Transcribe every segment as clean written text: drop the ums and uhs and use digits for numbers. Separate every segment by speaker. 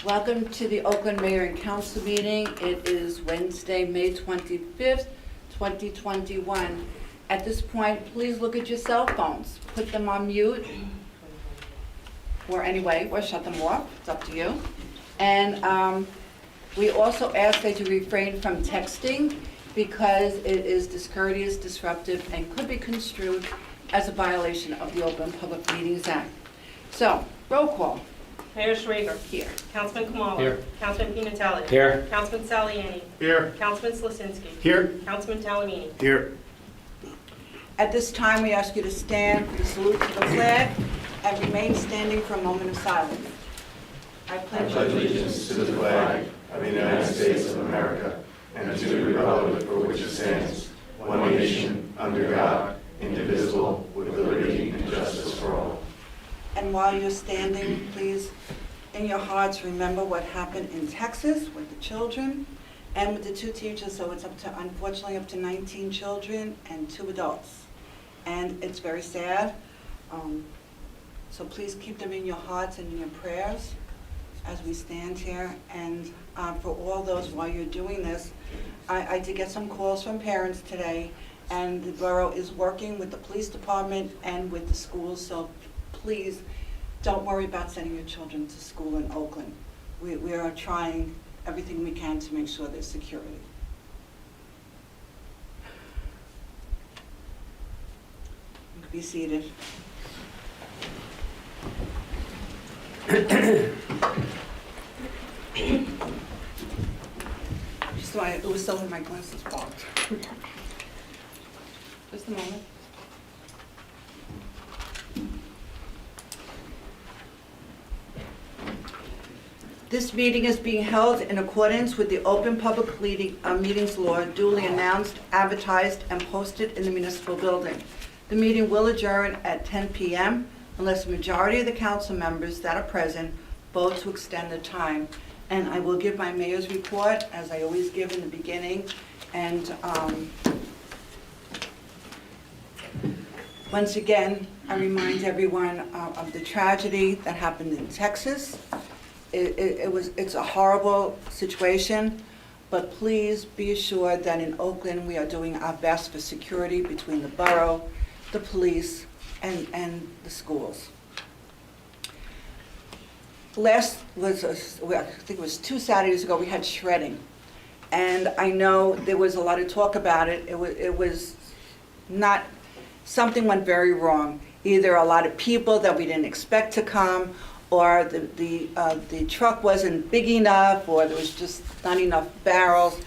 Speaker 1: Welcome to the Oakland Mayor and Council meeting. It is Wednesday, May 25th, 2021. At this point, please look at your cell phones. Put them on mute, or shut them off. It's up to you. And we also ask that you refrain from texting because it is discourteous, disruptive, and could be construed as a violation of the Open Public Meetings Act. So, roll call.
Speaker 2: Mayor Schrager.
Speaker 1: Here.
Speaker 2: Councilman Kamala.
Speaker 3: Here.
Speaker 2: Councilman Pimentelli.
Speaker 3: Here.
Speaker 2: Councilman Saliani.
Speaker 3: Here.
Speaker 2: Councilman Slasinski.
Speaker 3: Here.
Speaker 2: Councilman Talamini.
Speaker 3: Here.
Speaker 1: At this time, we ask you to stand for the salute to the flag and remain standing for a moment of silence. I pledge
Speaker 4: allegiance to the flag of the United States of America and to the republic for which it stands, one nation, under God, indivisible, with liberty and justice for all.
Speaker 1: And while you're standing, please, in your hearts, remember what happened in Texas with the children and with the 2 teachers. So it's unfortunately, up to 19 children and 2 adults. And it's very sad. So please keep them in your hearts and in your prayers as we stand here. And for all those, while you're doing this, I did get some calls from parents today, and the borough is working with the police department and with the schools. So please don't worry about sending your children to school in Oakland. We are trying everything we can to make sure there's security. You can be seated. It was still in my glasses box. Just a moment. This meeting is being held in accordance with the Open Public Meetings Law, duly announced, advertised, and posted in the municipal building. The meeting will adjourn at 10 p.m. unless the majority of the council members that are present vote to extend the time. And I will give my mayor's report, as I always give in the beginning. And once again, I remind everyone of the tragedy that happened in Texas. It's a horrible situation, but please be assured that in Oakland we are doing our best for security between the borough, the police, and the schools. Last was, I think it was 2 Saturdays ago, we had shredding. And I know there was a lot of talk about it. It was not, something went very wrong. Either a lot of people that we didn't expect to come, or the truck wasn't big enough, or there was just not enough barrels.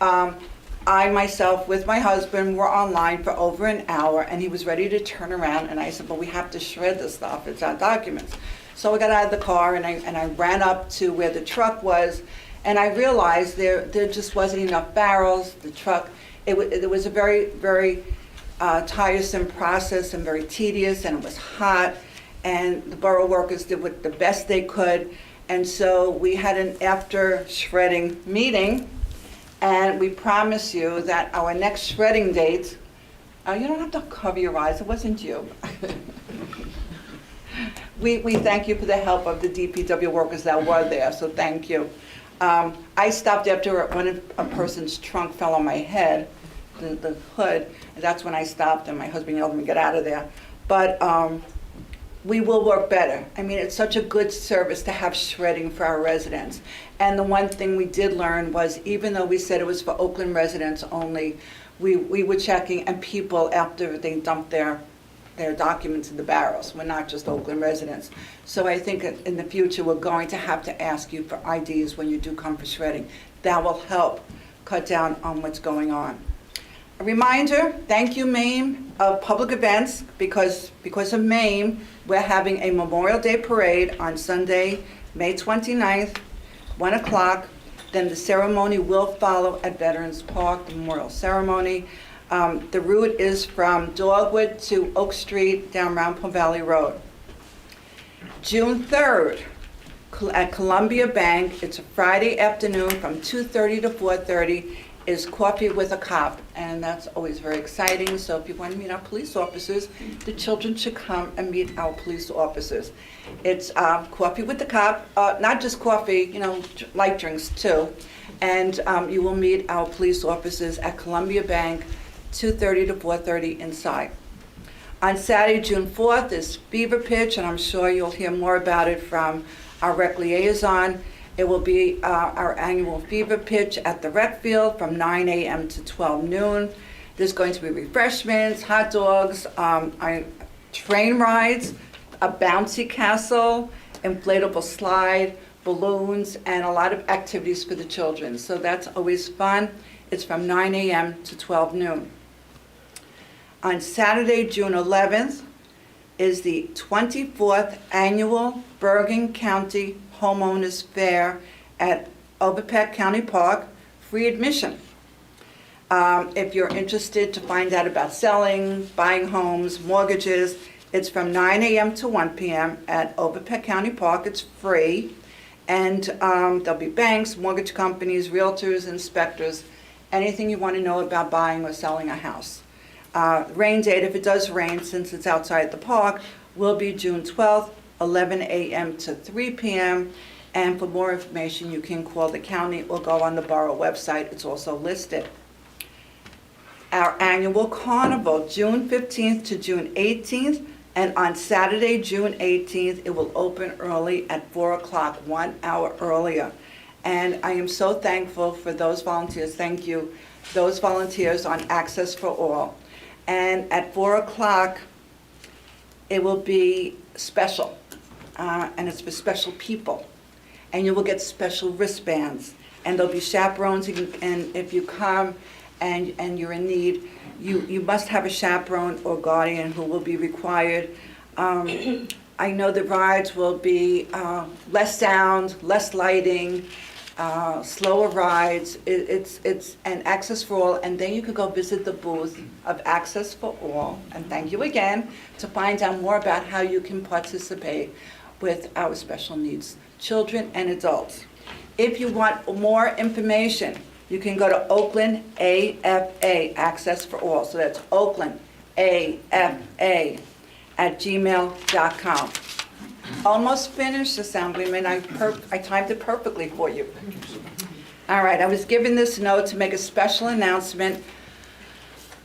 Speaker 1: I myself, with my husband, were online for over an hour, and he was ready to turn around, and I said, but we have to shred this stuff, it's our documents. So I got out of the car, and I ran up to where the truck was, and I realized there just wasn't enough barrels. The truck, it was a very, very tiresome process and very tedious, and it was hot, and the borough workers did the best they could. And so we had an after shredding meeting, and we promise you that our next shredding date, you don't have to cover your eyes, it wasn't you. We thank you for the help of the DPW workers that were there, so thank you. I stopped after a person's trunk fell on my head, the hood, and that's when I stopped, and my husband yelled at me, get out of there. But we will work better. I mean, it's such a good service to have shredding for our residents. And the one thing we did learn was, even though we said it was for Oakland residents only, we were checking, and people, after they dumped their documents in the barrels, we're not just Oakland residents. So I think in the future we're going to have to ask you for IDs when you do come for shredding. That will help cut down on what's going on. A reminder, thank you, MAME, of public events, because of MAME, we're having a Memorial Day parade on Sunday, May 29th, 1 o'clock. Then the ceremony will follow at Veterans Park, the memorial ceremony. The route is from Dogwood to Oak Street down Round Pond Valley Road. June 3rd at Columbia Bank, it's a Friday afternoon from 2:30 to 4:30, is Coffee with a Cop, and that's always very exciting. So if you want to meet our police officers, the children should come and meet our police officers. It's Coffee with the Cop, not just coffee, light drinks too. And you will meet our police officers at Columbia Bank, 2:30 to 4:30 inside. On Saturday, June 4th is Fever Pitch, and I'm sure you'll hear more about it from our rec liaison. It will be our annual Fever Pitch at the rec field from 9 a.m. to 12 noon. There's going to be refreshments, hot dogs, train rides, a bouncy castle, inflatable slide, balloons, and a lot of activities for the children. So that's always fun. It's from 9 a.m. to 12 noon. On Saturday, June 11th, is the 24th Annual Bergen County Homeowners Fair at Overpeck County Park, free admission. If you're interested to find out about selling, buying homes, mortgages, it's from 9 a.m. to 1 p.m. at Overpeck County Park. It's free. And there'll be banks, mortgage companies, realtors, inspectors, anything you want to know about buying or selling a house. Rain date, if it does rain, since it's outside the park, will be June 12th, 11 a.m. to 3 p.m. And for more information, you can call the county or go on the borough website. It's also listed. Our annual carnival, June 15th to June 18th, and on Saturday, June 18th, it will open early at 4 o'clock, 1 hour earlier. And I am so thankful for those volunteers. Thank you, those volunteers on Access for All. And at 4 o'clock, it will be special, and it's for special people. And you will get special wristbands, and there'll be chaperones, and if you come and you're in need, you must have a chaperone or guardian who will be required. I know the rides will be less sound, less lighting, slower rides. It's an Access for All, and then you could go visit the booth of Access for All, and thank you again, to find out more about how you can participate with our special needs children and adults. If you want more information, you can go to Oakland AFA, Access for All. So that's Oakland AFA @gmail.com. Almost finished, Assemblyman. I timed it perfectly for you. All right, I was given this note to make a special announcement.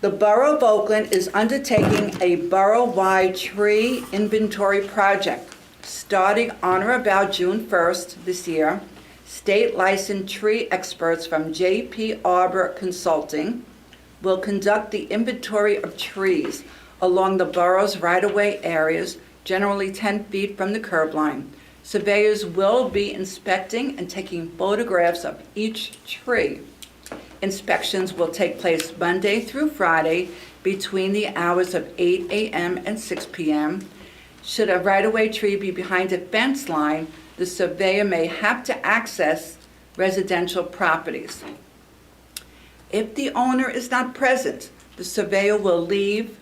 Speaker 1: The Borough of Oakland is undertaking a borough-wide tree inventory project starting on or about June 1st this year. State licensed tree experts from J.P. Arbor Consulting will conduct the inventory of trees along the borough's right-of-way areas, generally 10 feet from the curb line. Surveyors will be inspecting and taking photographs of each tree. Inspections will take place Monday through Friday between the hours of 8 a.m. and 6 p.m. Should a right-of-way tree be behind a fence line, the surveyor may have to access residential properties. If the owner is not present, the surveyor will leave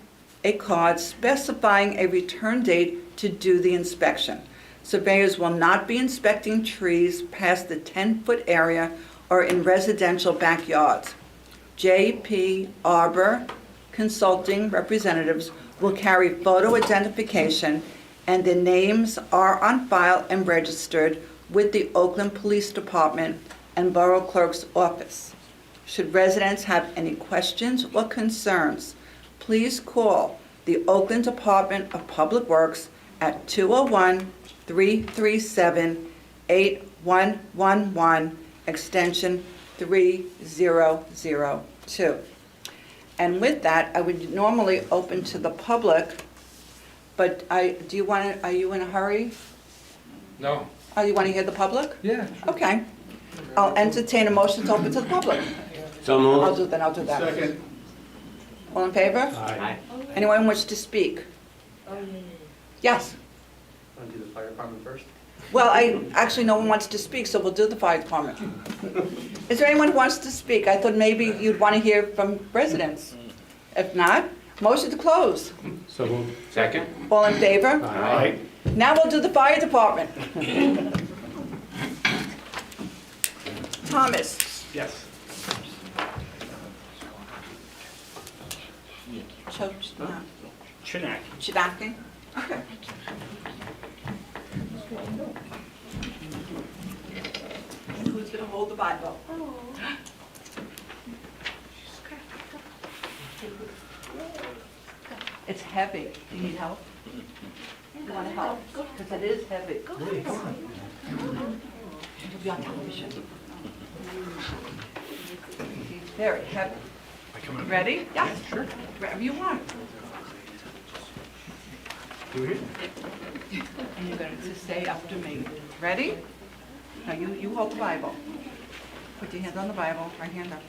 Speaker 1: a card specifying a return date to do the inspection. Surveyors will not be inspecting trees past the 10-foot area or in residential backyards. J.P. Arbor Consulting representatives will carry photo identification, and their names are on file and registered with the Oakland Police Department and Borough Clerk's Office. Should residents have any questions or concerns, please call the Oakland Department of Public Works at 201-337-8111, extension 3002. And with that, I would normally open to the public, but are you in a hurry?
Speaker 3: No.
Speaker 1: Oh, you want to hear the public?
Speaker 3: Yeah.
Speaker 1: Okay. I'll entertain a motion to open to the public.
Speaker 5: So moved.
Speaker 1: I'll do that.
Speaker 4: Second.
Speaker 1: All in favor?
Speaker 3: Aye.
Speaker 1: Anyone wish to speak? Yes.
Speaker 3: Want to do the fire department first?
Speaker 1: Well, no one wants to speak, so we'll do the fire department. Is there anyone who wants to speak? I thought maybe you'd want to hear from residents. If not, motion to close.
Speaker 3: So moved. Second?
Speaker 1: All in favor?
Speaker 3: Aye.
Speaker 1: Now we'll do the fire department. Thomas,
Speaker 3: Yes.
Speaker 5: Chinaki.
Speaker 1: Chinaki? Okay. Who's gonna hold the Bible? It's heavy. Do you need help? You want help? Because it is heavy. You'll be on television. It's very heavy. Ready? Yes. Sure. Wherever you want.
Speaker 5: Do it.
Speaker 1: And you're going to say after me. Ready? Now you hold the Bible. Put your hands on the Bible, right hand up.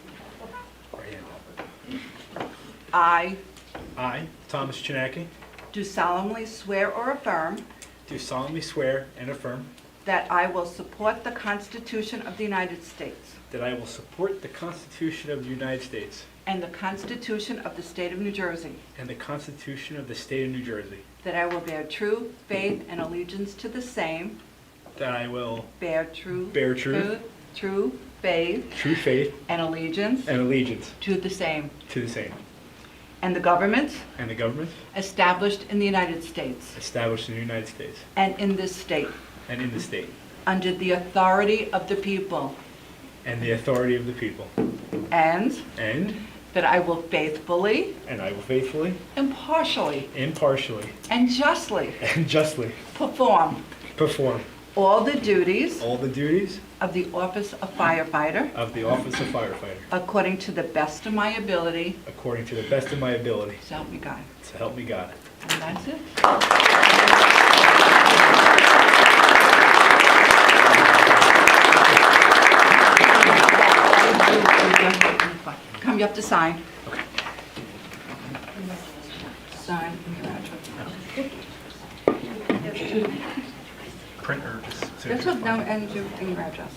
Speaker 5: Right hand up.
Speaker 1: I
Speaker 5: Thomas Chinaki,
Speaker 1: do solemnly swear or affirm
Speaker 5: do solemnly swear and affirm
Speaker 1: that I will support the Constitution of the United States
Speaker 5: that I will support the Constitution of the United States
Speaker 1: and the Constitution of the State of New Jersey,
Speaker 5: and the Constitution of the State of New Jersey,
Speaker 1: that I will bear true faith and allegiance to the same,
Speaker 5: that I will
Speaker 1: bear true faith
Speaker 5: true faith
Speaker 1: and allegiance
Speaker 5: and allegiance
Speaker 1: to the same,
Speaker 5: to the same,
Speaker 1: and the governments
Speaker 5: and the government
Speaker 1: established in the United States
Speaker 5: established in the United States
Speaker 1: and in this state,
Speaker 5: and in the state,
Speaker 1: under the authority of the people,
Speaker 5: and the authority of the people,
Speaker 1: and
Speaker 5: and
Speaker 1: that I will faithfully,
Speaker 5: I will faithfully,
Speaker 1: impartially,
Speaker 5: impartially,
Speaker 1: and justly
Speaker 5: and justly
Speaker 1: perform
Speaker 5: perform
Speaker 1: all the duties
Speaker 5: all the duties
Speaker 1: of the office of firefighter
Speaker 5: of the office of firefighter
Speaker 1: according to the best of my ability,
Speaker 5: according to the best of my ability.
Speaker 1: so help me God.
Speaker 5: So help me God.
Speaker 1: And that's it. Come, you have to sign.
Speaker 5: Okay.
Speaker 1: Sign.
Speaker 5: Printer.
Speaker 1: That's what, now, and your address.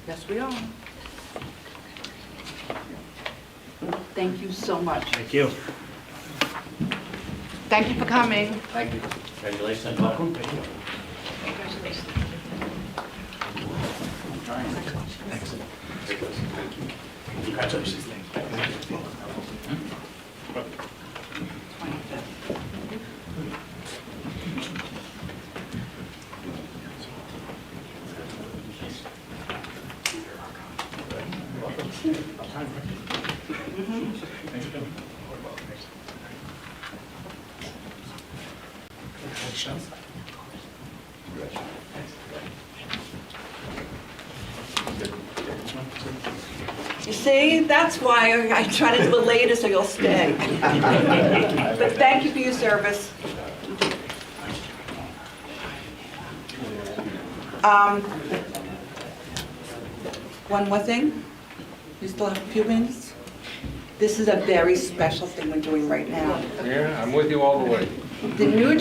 Speaker 1: Yes, we are. Thank you so much.
Speaker 5: Thank you.
Speaker 1: Thank you for coming.
Speaker 3: Thank you.
Speaker 6: Congratulations. Welcome. Congratulations.
Speaker 1: You see, that's why I try to do it later so you'll stay. But thank you for your service. One more thing. You still have a few minutes? This is a very special thing we're doing right now.
Speaker 3: Yeah, I'm with you all the way.
Speaker 1: The New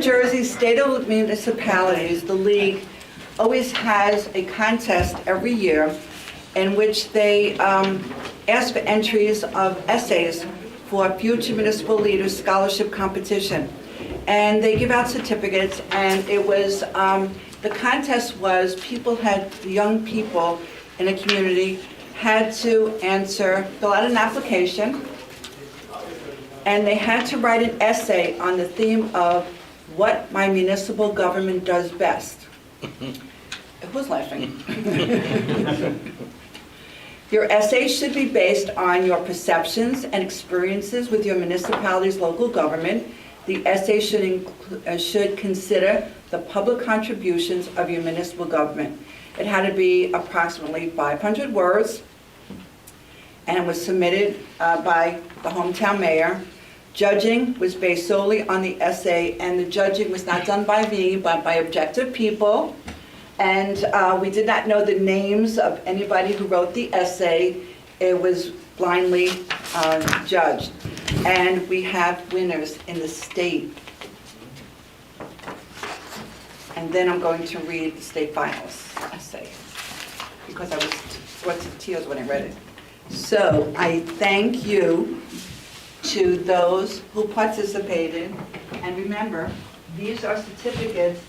Speaker 1: Jersey State of Municipalities, the League, always has a contest every year in which they ask for entries of essays for future municipal leaders scholarship competition. And they give out certificates, and it was, the contest was the young people in a community had to fill out an application, and they had to write an essay on the theme of what my municipal government does best. Who's laughing? Your essay should be based on your perceptions and experiences with your municipality's local government. The essay should consider the public contributions of your municipal government. It had to be approximately 500 words, and it was submitted by the hometown mayor. Judging was based solely on the essay, and the judging was not done by me, but by objective people. And we did not know the names of anybody who wrote the essay. It was blindly judged. And we have winners in the state. And then I'm going to read the state finals essay, because I was brought to tears when I read it. So I thank you to those who participated. And remember, these are certificates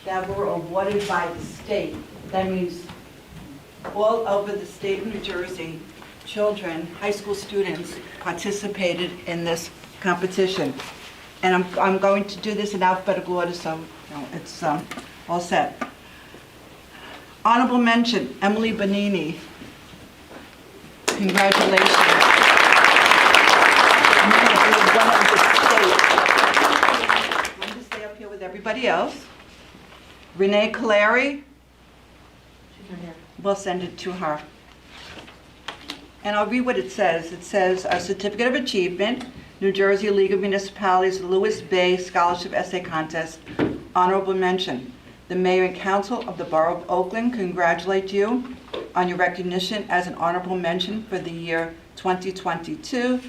Speaker 1: that were awarded by the state. That means all over the state of New Jersey, children, high school students participated in this competition. And I'm going to do this in alphabetical order, so it's all set. Honorable mention, Emily Bonini. Congratulations. I'm going to be one of the state. I'm going to stay up here with everybody else. Renee Caleri. We'll send it to her. And I'll read what it says. It says, a Certificate of Achievement, New Jersey League of Municipalities Lewis Bay Scholarship Essay Contest, honorable mention. The Mayor and Council of the Borough of Oakland congratulate you on your recognition as an honorable mention for the year 2022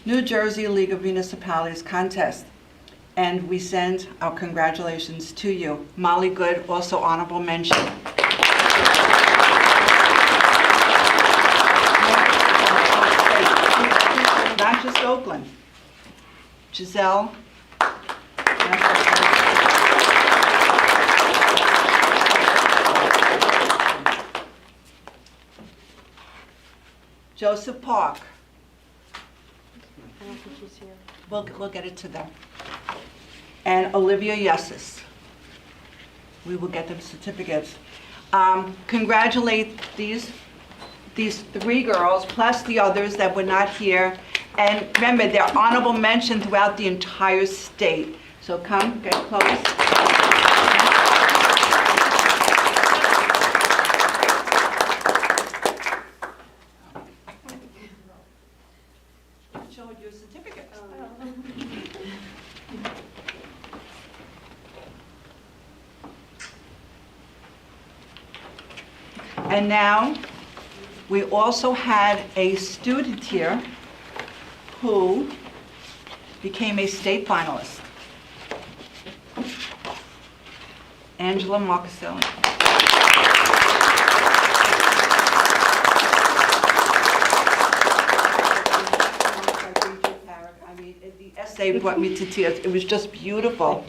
Speaker 1: New Jersey League of Municipalities Contest. And we send our congratulations to you. Molly Good, also honorable mention. Not just Oakland. Giselle. Joseph Park.
Speaker 7: I don't think she's here.
Speaker 1: We'll get it to them. And Olivia Yessis. We will get them certificates. Congratulate these 3 girls, plus the others that were not here. And remember, they're honorable mention throughout the entire state. So come, get close. Show your certificates. And now, we also had a student here who became a state finalist. Angela Marcaselli. I mean, the essay brought me to tears. It was just beautiful.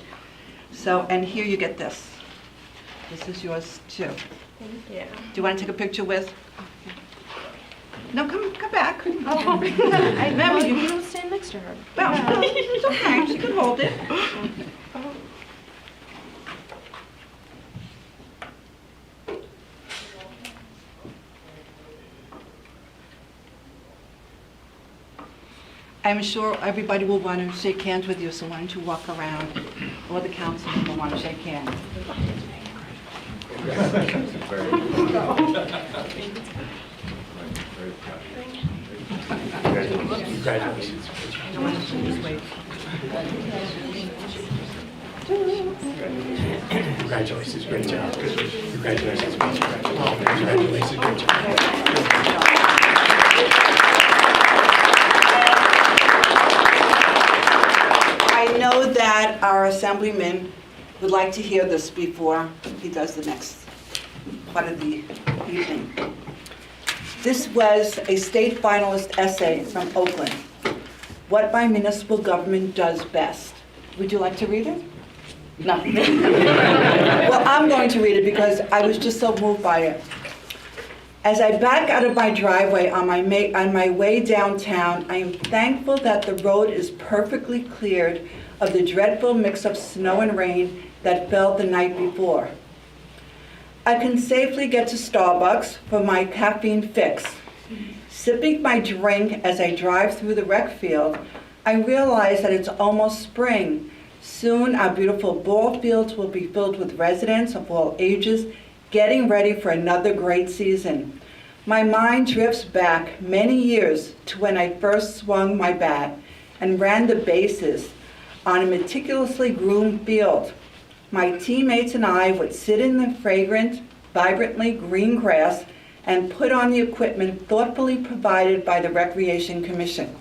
Speaker 1: So, and here you get this. This is yours too.
Speaker 7: Thank you.
Speaker 1: Do you want to take a picture with? No, come back.
Speaker 7: Oh,
Speaker 1: Remember,
Speaker 7: you don't stand next to her.
Speaker 1: Well, it's okay, she can hold it. I'm sure everybody will want to shake hands with you, so why don't you walk around? Or the councilman will want to shake hands.
Speaker 6: Congratulations. Congratulations, great job. Congratulations, great job. Congratulations, great job.
Speaker 1: I know that our assemblyman would like to hear this before he does the next part of the evening. This was a state finalist essay from Oakland. What my municipal government does best. Would you like to read it? No. Well, I'm going to read it because I was just so moved by it. As I back out of my driveway on my way downtown, I am thankful that the road is perfectly cleared of the dreadful mix of snow and rain that fell the night before. I can safely get to Starbucks for my caffeine fix. Sipping my drink as I drive through the rec field, I realize that it's almost spring. Soon our beautiful ball fields will be filled with residents of all ages getting ready for another great season. My mind drifts back many years to when I first swung my bat and ran the bases on a meticulously groomed field. My teammates and I would sit in the fragrant, vibrantly green grass and put on the equipment thoughtfully provided by the Recreation Commission.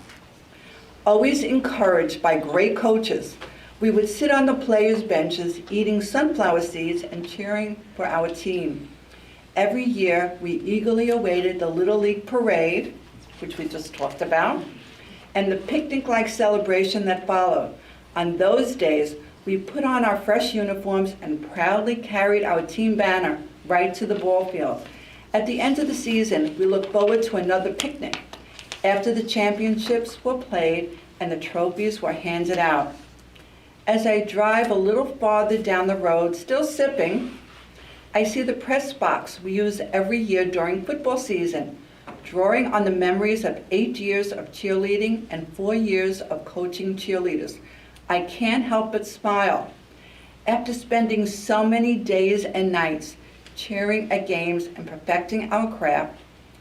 Speaker 1: Always encouraged by great coaches, we would sit on the players' benches eating sunflower seeds and cheering for our team. Every year, we eagerly awaited the Little League Parade, which we just talked about, and the picnic-like celebration that followed. On those days, We put on our fresh uniforms and proudly carried our team banner right to the ball field. At the end of the season, we look forward to another picnic after the championships were played and the trophies were handed out. As I drive a little farther down the road, still sipping, I see the press box we use every year during football season, drawing on the memories of 8 years of cheerleading and 4 years of coaching cheerleaders. I can't help but smile. After spending so many days and nights cheering at games and perfecting our craft,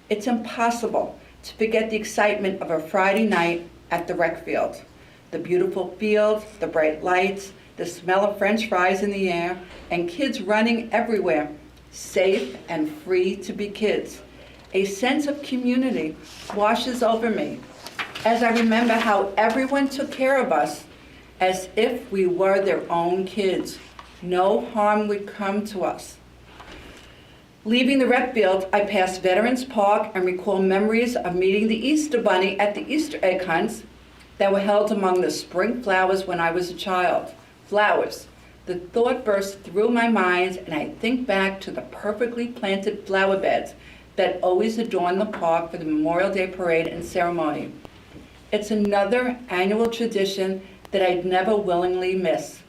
Speaker 1: it's impossible to forget the excitement of a Friday night at the rec field. The beautiful fields, the bright lights, the smell of French fries in the air, and kids running everywhere, safe and free to be kids. A sense of community washes over me as I remember how everyone took care of us as if we were their own kids. No harm would come to us. Leaving the rec field, I pass Veterans Park and recall memories of meeting the Easter Bunny at the Easter egg hunts that were held among the spring flowers when I was a child. Flowers. The thought bursts through my mind, and I think back to the perfectly planted flower beds that always adorn the park for the Memorial Day parade and ceremony. It's another annual tradition that I'd never willingly miss.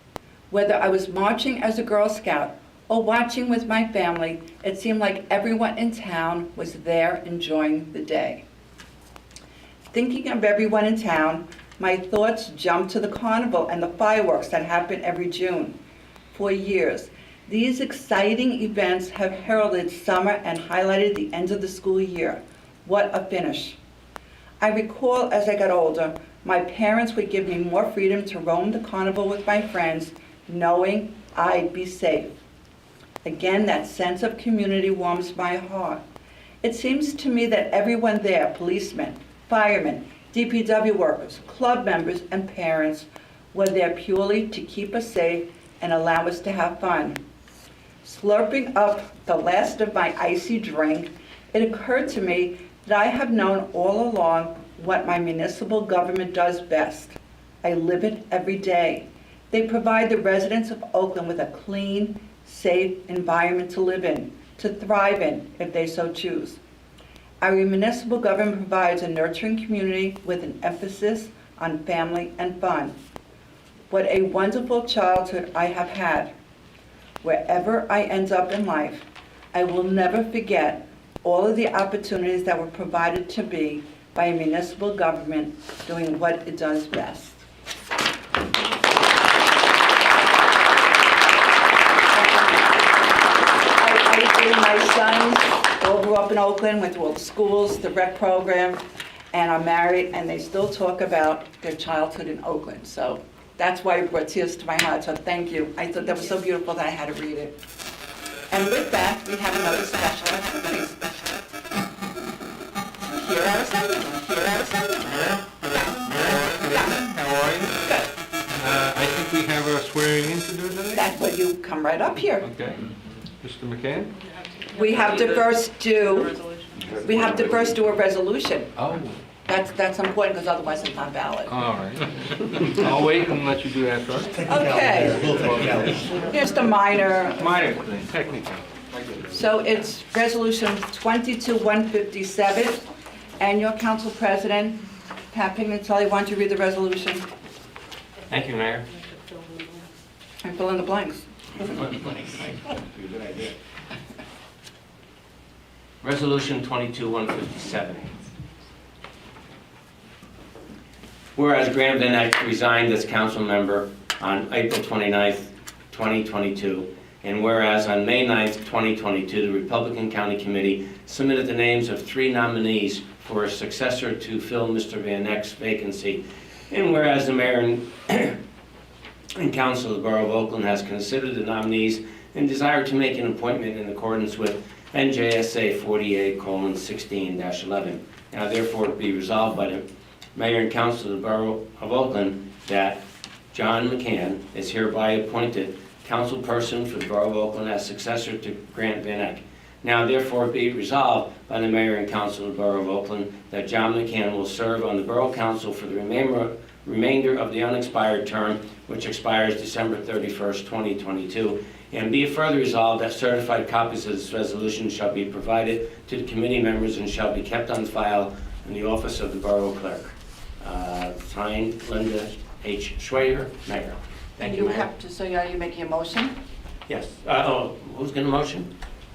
Speaker 1: Whether I was marching as a Girl Scout or watching with my family, it seemed like everyone in town was there enjoying the day. Thinking of everyone in town, my thoughts jumped to the carnival and the fireworks that happen every June. For years, these exciting events have heralded summer and highlighted the end of the school year. What a finish. I recall as I got older, my parents would give me more freedom to roam the carnival with my friends, knowing I'd be safe. Again, that sense of community warms my heart. It seems to me that everyone there, policemen, firemen, DPW workers, club members, and parents, were there purely to keep us safe and allow us to have fun. Slurping up the last of my icy drink, it occurred to me that I have known all along what my municipal government does best. I live it every day. They provide the residents of Oakland with a clean, safe environment to live in, to thrive in, if they so choose. Our municipal government provides a nurturing community with an emphasis on family and fun. What a wonderful childhood I have had. Wherever I end up in life, I will never forget all of the opportunities that were provided to me by a municipal government doing what it does best. My sons all grew up in Oakland, went to all the schools, the rec program, and are married, and they still talk about their childhood in Oakland. So that's why it brought tears to my heart, so thank you. I thought that was so beautiful that I had to read it. And with that, we have another special activity. Here are assemblymen.
Speaker 3: How are you?
Speaker 1: Good.
Speaker 3: I think we have a swearing in to do today.
Speaker 1: That's what you come right up here.
Speaker 3: Okay. Mr. McCann?
Speaker 1: We have to first do a resolution.
Speaker 3: Oh.
Speaker 1: That's important because otherwise it's not valid.
Speaker 3: All right. I'll wait and let you do that first.
Speaker 1: Okay. Here's the minor.
Speaker 3: Minor thing, technical.
Speaker 1: So it's resolution 22-157, and your council president, Pat Pignatelli, why don't you read the resolution
Speaker 8: Thank you, Mayor.
Speaker 1: and fill in the blanks?
Speaker 8: Resolution 22-157. Whereas Graham Van Eyck resigned as council member on April 29th, 2022, and whereas on May 9th, 2022, the Republican County Committee submitted the names of 3 nominees for a successor to fill Mr. Van Eyck's vacancy, and whereas the mayor and council of the Borough of Oakland has considered the nominees and desired to make an appointment in accordance with NJSA 48:16-11. Now therefore be resolved by the Mayor and Council of the Borough of Oakland that John McCann is hereby appointed councilperson for the Borough of Oakland as successor to Grant Van Eyck. Now therefore be resolved by the Mayor and Council of the Borough of Oakland that John McCann will serve on the Borough Council for the remainder remainder of the unexpired term, which expires December 31st, 2022. And be it further resolved that certified copies of this resolution shall be provided to the committee members and shall be kept on file in the office of the Borough Clerk. Signed, Linda H. Schwager, Mayor. Thank you, Mayor.
Speaker 1: have to, so are you making a motion?
Speaker 8: Yes. Who's going to motion?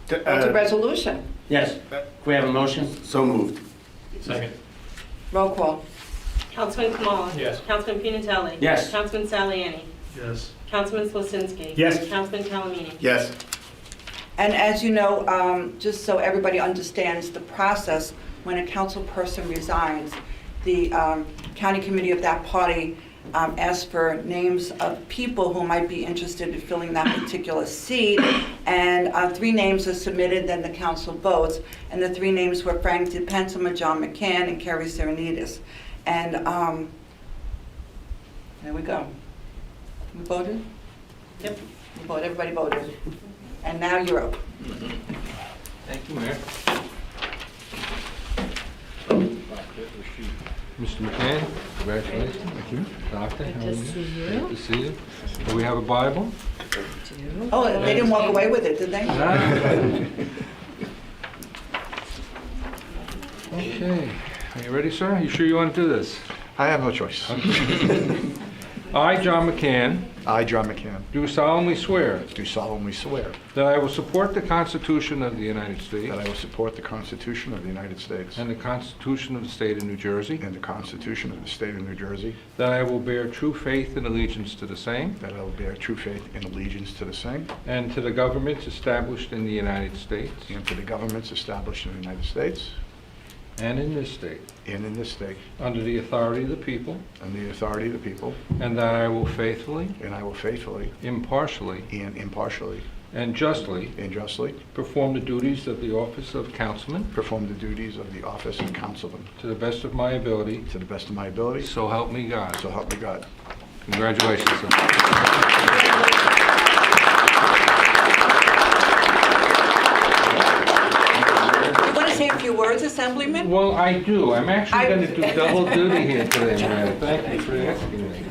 Speaker 1: It's a resolution.
Speaker 8: Yes. Can we have a motion?
Speaker 4: So moved.
Speaker 5: Second.
Speaker 1: Roll call.
Speaker 2: Councilman Kamala.
Speaker 5: Yes.
Speaker 2: Councilman Pinnatelli.
Speaker 8: Yes.
Speaker 2: Councilman Saliani.
Speaker 5: Yes.
Speaker 2: Councilman Slisinski.
Speaker 5: Yes.
Speaker 2: Councilman Calamini.
Speaker 4: Yes.
Speaker 1: And as you know, just so everybody understands the process, when a council person resigns, the county committee of that party asks for names of people who might be interested in filling that particular seat, and 3 names are submitted, then the council votes, and the 3 names were Frank DePensima, John McCann, and Kerry Serenidis. And there we go. We voted?
Speaker 2: Yep.
Speaker 1: We voted, everybody voted. And now you're up.
Speaker 3: Thank you, Mayor. Mr. McCann, congratulations. Thank you. Doctor, how are you?
Speaker 7: to see you.
Speaker 3: Good to see you. Do we have a Bible?
Speaker 1: Oh, they didn't walk away with it, did they?
Speaker 3: Okay. Are you ready, sir? You sure you want to do this?
Speaker 6: I have no choice.
Speaker 3: I, John McCann,
Speaker 6: I, John McCann,
Speaker 3: do solemnly swear
Speaker 6: do solemnly swear
Speaker 3: that I will support the Constitution of the United States
Speaker 6: that I will support the Constitution of the United States
Speaker 3: and the Constitution of the State of New Jersey,
Speaker 6: and the Constitution of the State of New Jersey,
Speaker 3: that I will bear true faith and allegiance to the same
Speaker 6: that I will bear true faith and allegiance to the same,
Speaker 3: and to the governments established in the United States
Speaker 6: and to the governments established in the United States
Speaker 3: and in this state,
Speaker 6: and in this state,
Speaker 3: under the authority of the people,
Speaker 6: and the authority of the people,
Speaker 3: and that I will faithfully,
Speaker 6: and I will faithfully
Speaker 3: impartially,
Speaker 6: and impartially
Speaker 3: and justly
Speaker 6: and justly
Speaker 3: perform the duties of the office of councilman
Speaker 6: perform the duties of the office of councilman
Speaker 3: to the best of my ability,
Speaker 6: to the best of my ability,
Speaker 3: so help me God.
Speaker 6: so help me God.
Speaker 3: Congratulations, sir.
Speaker 1: You want to say a few words, Assemblyman?
Speaker 3: Well, I do. I'm actually going to do double duty here today, Mayor. Thank you for asking me.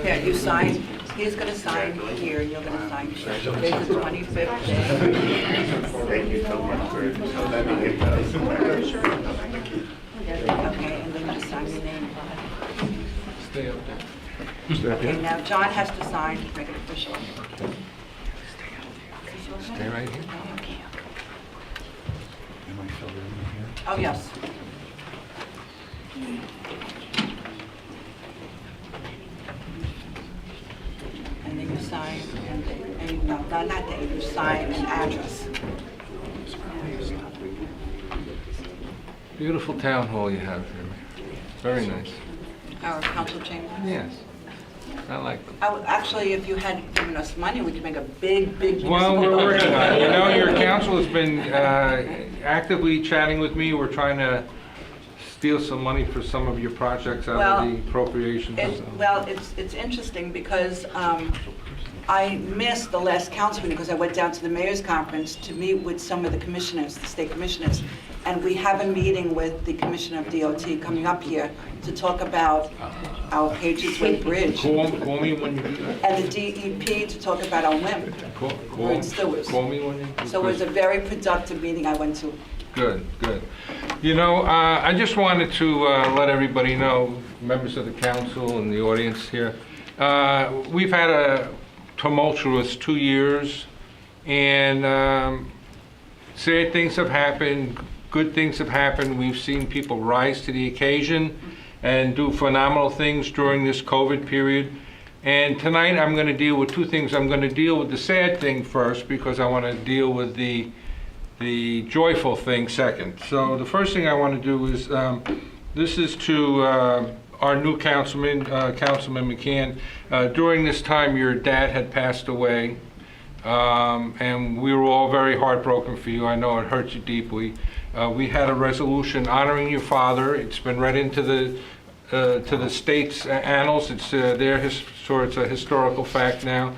Speaker 1: Yeah, you sign, he's going to sign here, and you're going to sign here. Today's the 25th day.
Speaker 4: Thank you so much for letting me get that.
Speaker 1: Okay, and then you just sign your name.
Speaker 3: Stay up there.
Speaker 1: Okay, now John has to sign to make it official.
Speaker 3: Stay right here.
Speaker 6: Am I filled in here?
Speaker 1: Oh, yes. And then you sign, and no, not date, you sign an address.
Speaker 3: Beautiful town hall you have here, Mayor. Very nice.
Speaker 1: Our council chamber.
Speaker 3: Yes. I like them.
Speaker 1: Actually, if you had given us money, we could make a big
Speaker 3: Well, we're
Speaker 1: municipal
Speaker 3: working on it.
Speaker 1: building.
Speaker 3: You know, your council has been actively chatting with me. We're trying to steal some money for some of your projects out
Speaker 1: Well,
Speaker 3: of the appropriations.
Speaker 1: Well, it's interesting because I missed the last council meeting because I went down to the mayor's conference to meet with some of the commissioners, the state commissioners. And we have a meeting with the commissioner of DOT coming up here to talk about our Patriots Way Bridge
Speaker 3: Call me when you do that.
Speaker 1: and the DEP to talk about our WIM. We're in Stewart's.
Speaker 3: Call me when you do.
Speaker 1: So it was a very productive meeting I went to.
Speaker 3: Good, good. You know, I just wanted to let everybody know, members of the council and the audience here, we've had a tumultuous 2 years, and sad things have happened, good things have happened. We've seen people rise to the occasion and do phenomenal things during this COVID period. And tonight I'm going to deal with 2 things. I'm going to deal with the sad thing first because I want to deal with the joyful thing second. So the first thing I want to do is, this is to our new councilman, Councilman McCann. During this time, your dad had passed away, and we were all very heartbroken for you. I know it hurt you deeply. We had a resolution honoring your father. It's been read into the state's annals. It's there, so it's a historical fact now.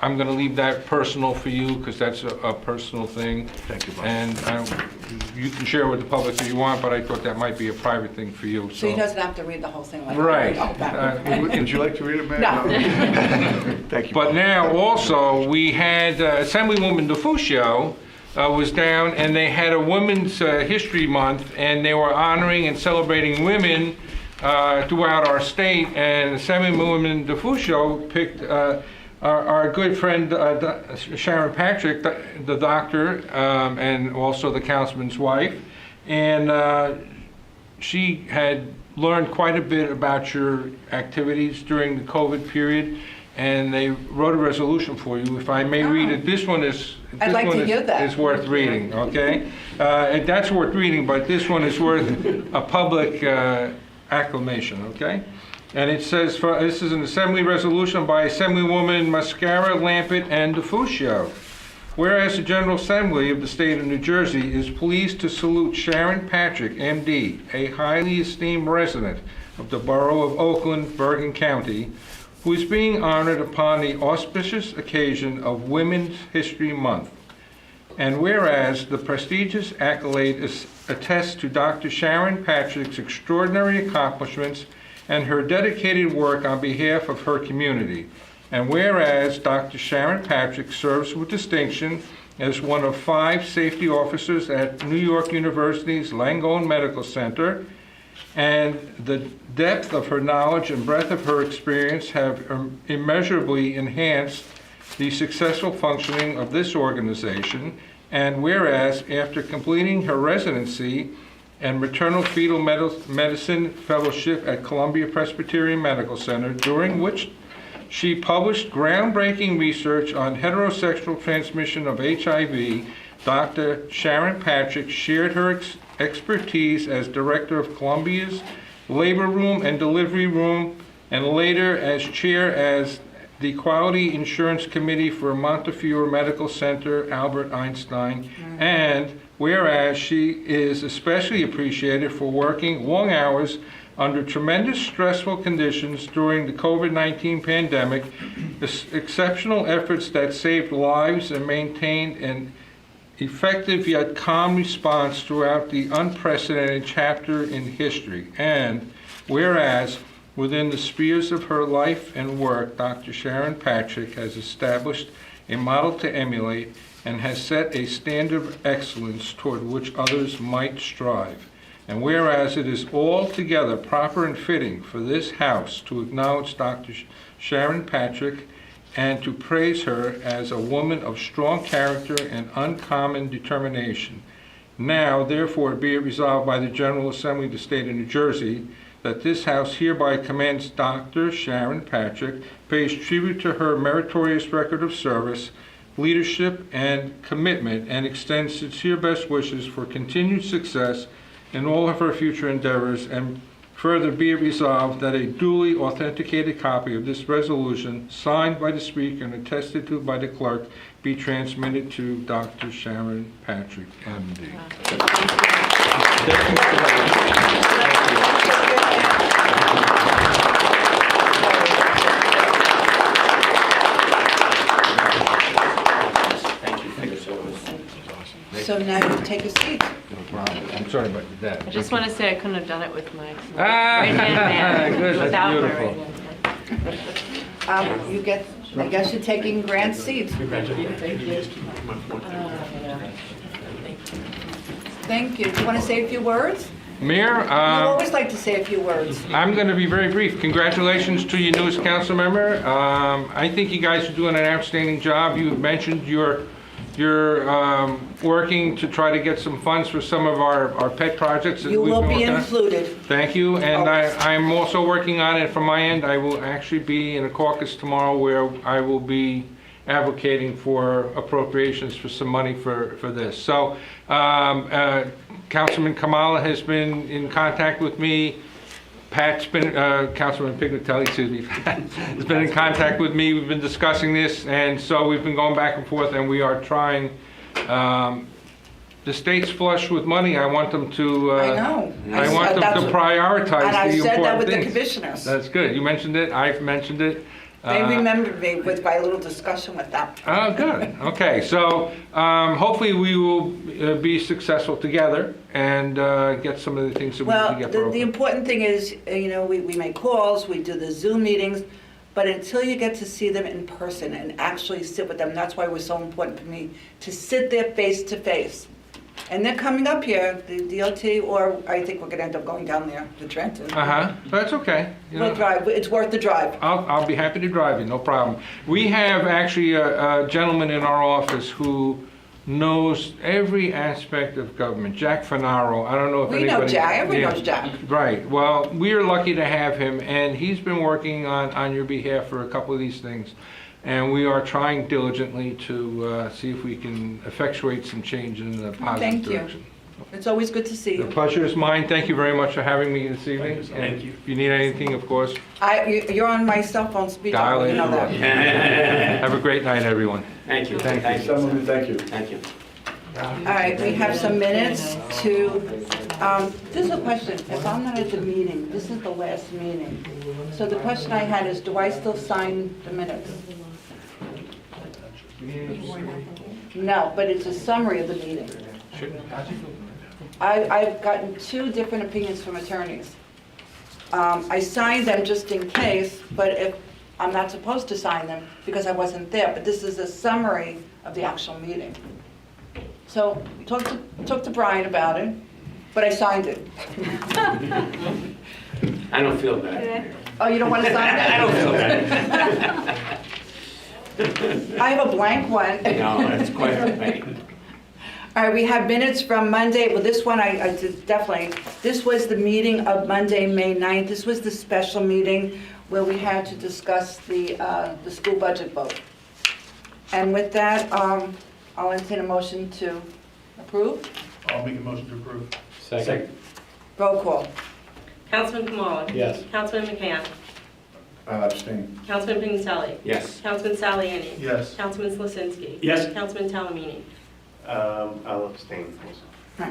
Speaker 3: I'm going to leave that personal for you, because that's a personal thing.
Speaker 6: Thank you, Bob.
Speaker 3: And you can share with the public if you want, but I thought that might be a private thing for you,
Speaker 1: So he doesn't have to read the whole thing like
Speaker 3: Right.
Speaker 6: Would you like to read it, Mayor?
Speaker 1: No.
Speaker 6: Thank you.
Speaker 3: But
Speaker 6: Bob.
Speaker 3: now, also, we had Assemblywoman DeFuscio was down, and they had a Women's History Month, and they were honoring and celebrating women throughout our state, and Assemblywoman DeFuscio picked our good friend Sharon Patrick, the doctor, and also the councilman's wife, and she had learned quite a bit about your activities during the COVID period, and they wrote a resolution for you. If I may read it, this one is
Speaker 1: I'd like to hear that.
Speaker 3: is worth reading, okay? And that's worth reading, but this one is worth a public acclamation, okay? And it says, this is an Assembly resolution by Assemblywoman Mascara, Lampert, and DeFuscio. Whereas the General Assembly of the State of New Jersey is pleased to salute Sharon Patrick, M.D., a highly esteemed resident of the Borough of Oakland, Bergen County, who is being honored upon the auspicious occasion of Women's History Month. And whereas the prestigious accolade attests to Dr. Sharon Patrick's extraordinary accomplishments and her dedicated work on behalf of her community. And whereas Dr. Sharon Patrick serves with distinction as one of 5 safety officers at New York University's Langone Medical Center, and the depth of her knowledge and breadth of her experience have immeasurably enhanced the successful functioning of this organization. And whereas after completing her residency and maternal fetal medicine fellowship at Columbia Presbyterian Medical Center, during which she published groundbreaking research on heterosexual transmission of HIV, Dr. Sharon Patrick shared her expertise as director of Columbia's Labor Room and Delivery Room, and later as chair as the Quality Insurance Committee for Montefiore Medical Center, Albert Einstein. And whereas she is especially appreciated for working long hours under tremendous stressful conditions during the COVID-19 pandemic, exceptional efforts that saved lives and maintained an effective yet calm response throughout the unprecedented chapter in history. And whereas within the spheres of her life and work, Dr. Sharon Patrick has established a model to emulate and has set a standard of excellence toward which others might strive. And whereas it is altogether proper and fitting for this House to acknowledge Dr. Sharon Patrick and to praise her as a woman of strong character and uncommon determination. Now, therefore, be it resolved by the General Assembly of the State of New Jersey that this House hereby commends Dr. Sharon Patrick, pays tribute to her meritorious record of service, leadership, and commitment, and extends sincere best wishes for continued success in all of her future endeavors. And further be it resolved that a duly authenticated copy of this resolution, signed by the Speaker and attested to by the Clerk, be transmitted to Dr. Sharon Patrick, M.D.
Speaker 8: Thank you for your service.
Speaker 1: So now you take a seat.
Speaker 3: I'm sorry about that.
Speaker 2: I just want to say I couldn't have done it with my
Speaker 3: Ah,
Speaker 2: right-hand man.
Speaker 3: good, that's
Speaker 2: Without my
Speaker 3: beautiful.
Speaker 2: right-hand man.
Speaker 1: You get, I guess you're taking Grant's seat. Thank you. Do you want to say a few words?
Speaker 3: Mayor,
Speaker 1: You always like to say a few words.
Speaker 3: I'm going to be very brief. Congratulations to your newest council member. I think you guys are doing an outstanding job. You mentioned you're working to try to get some funds for some of our pet projects. that
Speaker 1: You
Speaker 3: we've
Speaker 1: will
Speaker 3: been
Speaker 1: be
Speaker 3: working on.
Speaker 1: included.
Speaker 3: Thank you, and
Speaker 1: Always.
Speaker 3: I'm also working on it from my end. I will actually be in a caucus tomorrow where I will be advocating for appropriations for some money for this. So Councilman Kamala has been in contact with me. Pat's been, Councilman Pignatelli, excuse me, has been in contact with me. We've been discussing this, and so we've been going back and forth, and we are trying. The state's flush with money. I want them to.
Speaker 1: I know.
Speaker 3: I want them to prioritize
Speaker 1: And I
Speaker 3: the
Speaker 1: said that
Speaker 3: important
Speaker 1: with the
Speaker 3: things.
Speaker 1: commissioners.
Speaker 3: That's good. You mentioned it. I've mentioned it.
Speaker 1: They remembered me with my little discussion with them.
Speaker 3: Oh, good. Okay, so hopefully we will be successful together and get some of the things that we
Speaker 1: Well,
Speaker 3: need to get
Speaker 1: the
Speaker 3: broken.
Speaker 1: important thing is, we make calls, we do the Zoom meetings, but until you get to see them in person and actually sit with them, that's why it was so important for me to sit there face to face. And they're coming up here, the DLT, or I think we're gonna end up going down there to Trenton.
Speaker 3: That's okay. You know,
Speaker 1: We'll drive, it's worth the drive.
Speaker 3: I'll be happy to drive you, no problem. We have actually a gentleman in our office who knows every aspect of government, Jack Finaro. I don't know if
Speaker 1: We
Speaker 3: anybody...
Speaker 1: know Jack, everyone
Speaker 3: Yeah.
Speaker 1: knows Jack.
Speaker 3: Right, well, we are lucky to have him, and he's been working on your behalf for a couple of these things. And we are trying diligently to see if we can effectuate some change in the positive
Speaker 1: Thank you.
Speaker 3: direction.
Speaker 1: It's always good to see
Speaker 3: The
Speaker 1: you.
Speaker 3: pleasure is mine. Thank you very much for having me this evening.
Speaker 6: Thank you.
Speaker 3: And
Speaker 6: Thank you.
Speaker 3: if you need anything, of course,
Speaker 1: You're on my cell phone speaker,
Speaker 3: dial
Speaker 1: you
Speaker 3: in.
Speaker 1: know that.
Speaker 3: Have a great night, everyone.
Speaker 8: Thank you.
Speaker 3: Thank you.
Speaker 8: Thank you.
Speaker 4: Gentlemen, thank you.
Speaker 8: Thank you.
Speaker 1: All right, we have some minutes to, this is a question, if I'm not at the meeting, this is the last meeting. So the question I had is, do I still sign the minutes? No, but it's a summary of the meeting. I've gotten 2 different opinions from attorneys. I signed them just in case, but if, I'm not supposed to sign them because I wasn't there, but this is a summary of the actual meeting. So, talk to Brian about it, but I signed it.
Speaker 8: I don't feel bad.
Speaker 1: Oh, you don't want to sign it?
Speaker 8: I don't feel bad.
Speaker 1: I have a blank one.
Speaker 8: No, it's quite a pain.
Speaker 1: All right, we have minutes from Monday, well, this one I did definitely, this was the meeting of Monday, May 9th. This was the special meeting where we had to discuss the school budget vote. And with that, I'll entertain a motion to approve.
Speaker 6: I'll make a motion to approve.
Speaker 5: Second.
Speaker 1: Roll call.
Speaker 2: Councilman Kamala.
Speaker 5: Yes.
Speaker 2: Councilman McCann.
Speaker 4: Abstain.
Speaker 2: Councilman Pignatelli.
Speaker 8: Yes.
Speaker 2: Councilman Saliani.
Speaker 6: Yes.
Speaker 2: Councilman Slasinski.
Speaker 5: Yes.
Speaker 2: Councilman Talamini.
Speaker 4: I'll abstain, please.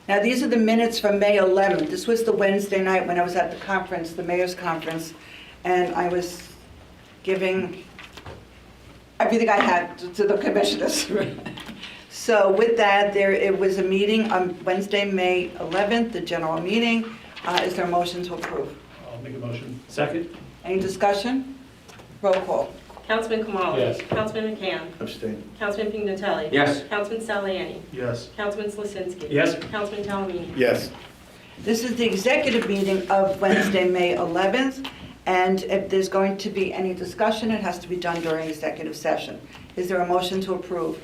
Speaker 1: Now, these are the minutes from May 11th. This was the Wednesday night when I was at the conference, the mayor's conference, and I was giving everything I had to the commissioners. So with that, it was a meeting on Wednesday, May 11th, the general meeting. Is there a motion to approve?
Speaker 6: I'll make a motion.
Speaker 5: Second.
Speaker 1: Any discussion? Roll call.
Speaker 2: Councilman Kamala.
Speaker 5: Yes.
Speaker 2: Councilman McCann.
Speaker 4: Abstain.
Speaker 2: Councilman Pignatelli.
Speaker 8: Yes.
Speaker 2: Councilman Saliani.
Speaker 6: Yes.
Speaker 2: Councilman Slasinski.
Speaker 5: Yes.
Speaker 2: Councilman Talamini.
Speaker 4: Yes.
Speaker 1: This is the executive meeting of Wednesday, May 11th, and if there's going to be any discussion, it has to be done during executive session. Is there a motion to approve?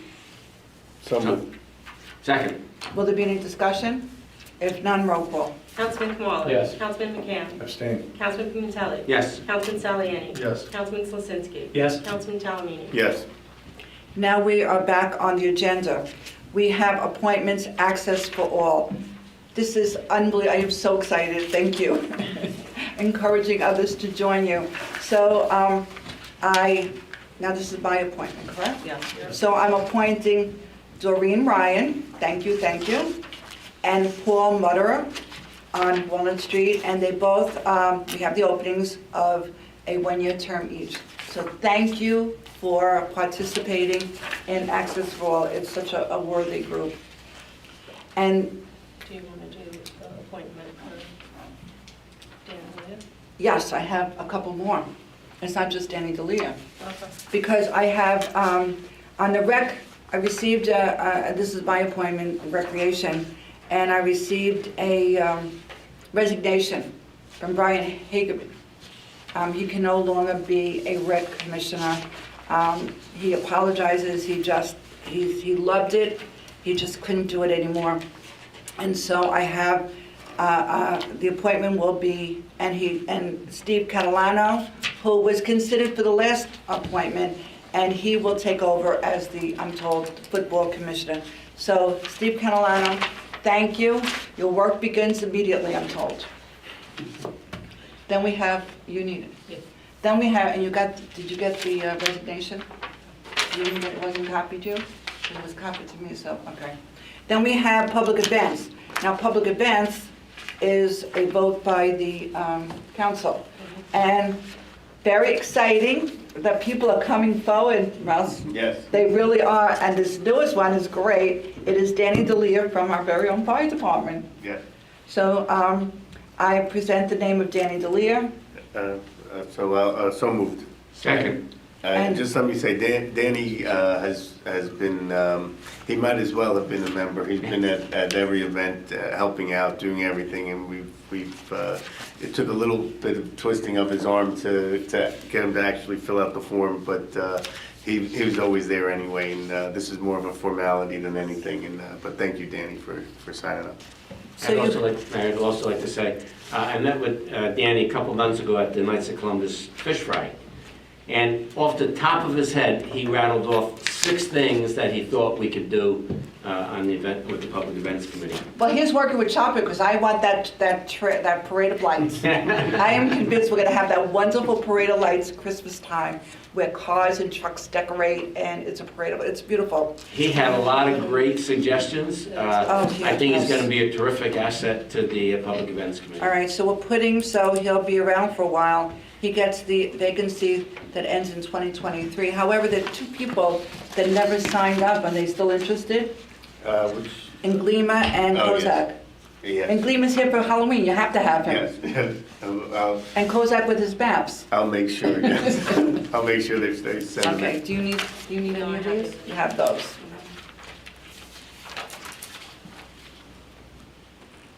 Speaker 4: So moved.
Speaker 8: Second.
Speaker 1: Will there be any discussion? If none, roll call.
Speaker 2: Councilman Kamala.
Speaker 5: Yes.
Speaker 2: Councilman McCann.
Speaker 4: Abstain.
Speaker 2: Councilman Pignatelli.
Speaker 8: Yes.
Speaker 2: Councilman Saliani.
Speaker 6: Yes.
Speaker 2: Councilman Slasinski.
Speaker 5: Yes.
Speaker 2: Councilman Talamini.
Speaker 4: Yes.
Speaker 1: Now we are back on the agenda. We have appointments, access for all. This is unbelievable. I am so excited. Thank you. Encouraging others to join you. So now this is my appointment, correct?
Speaker 2: Yes.
Speaker 1: So I'm appointing Doreen Ryan, thank you, and Paul Mutterer on Walnut Street, and they both, we have the openings of a one-year term each. So thank you for participating in Access for All. It's such a worthy group. And
Speaker 2: Do you want to do the appointment for Dan Williams?
Speaker 1: yes, I have a couple more. It's not just Danny Delia.
Speaker 2: Okay.
Speaker 1: Because I have, on the rec, I received, this is my appointment, recreation, and I received a resignation from Brian Hagerman. He can no longer be a rec commissioner. He apologizes, he loved it, he just couldn't do it anymore. And so I have, the appointment will be, and Steve Catalano, who was considered for the last appointment, and he will take over as the, I'm told, football commissioner. So Steve Catalano, thank you. Your work begins immediately, I'm told. Then we have, you need it.
Speaker 2: Yes.
Speaker 1: Then we have, and did you get the resignation? You didn't get, it wasn't copied to you? It was copied to me, so, okay. Then we have public events. Now, public events is a vote by the council. And very exciting that people are coming forward, Russ.
Speaker 4: Yes.
Speaker 1: They really are, and this newest one is great. It is Danny Delia from our very own fire department.
Speaker 4: Yes.
Speaker 1: So I present the name of Danny Delia.
Speaker 4: So moved.
Speaker 8: Second.
Speaker 1: And-
Speaker 4: Just let me say, Danny has been, he might as well have been a member. He's been at every event, helping out, doing everything, and it took a little bit of twisting of his arm to get him to actually fill out the form, but he was always there anyway, and this is more of a formality than anything, but thank you, Danny, for signing up.
Speaker 1: So
Speaker 8: I'd also like to say, I met with Danny a couple months ago at the Knights of Columbus Fish Fry. And off the top of his head, he rattled off 6 things that he thought we could do on the event with the Public Events Committee.
Speaker 1: Well, he's working with Chopper because I want that parade of lights. I am convinced we're going to have that wonderful parade of lights Christmas time where cars and trucks decorate, and it's a parade of, it's beautiful.
Speaker 8: He had a lot of great suggestions. I think he's going to be a terrific asset to the Public Events Committee.
Speaker 1: All right, so we're putting, so he'll be around for a while. He gets the vacancy that ends in 2023. However, there are 2 people that never signed up. Are they still interested?
Speaker 4: Which,
Speaker 1: Nglima and
Speaker 4: Oh, yes.
Speaker 1: Kozak.
Speaker 4: yes,
Speaker 1: And Nglima's here for Halloween, you have to have him.
Speaker 4: yes, I'll
Speaker 1: And Kozak with his BAPS.
Speaker 4: make sure, yes. I'll make sure they send them.
Speaker 1: Okay, do you need
Speaker 2: No, I
Speaker 1: any of
Speaker 2: have
Speaker 1: these?
Speaker 2: it.
Speaker 1: You have those.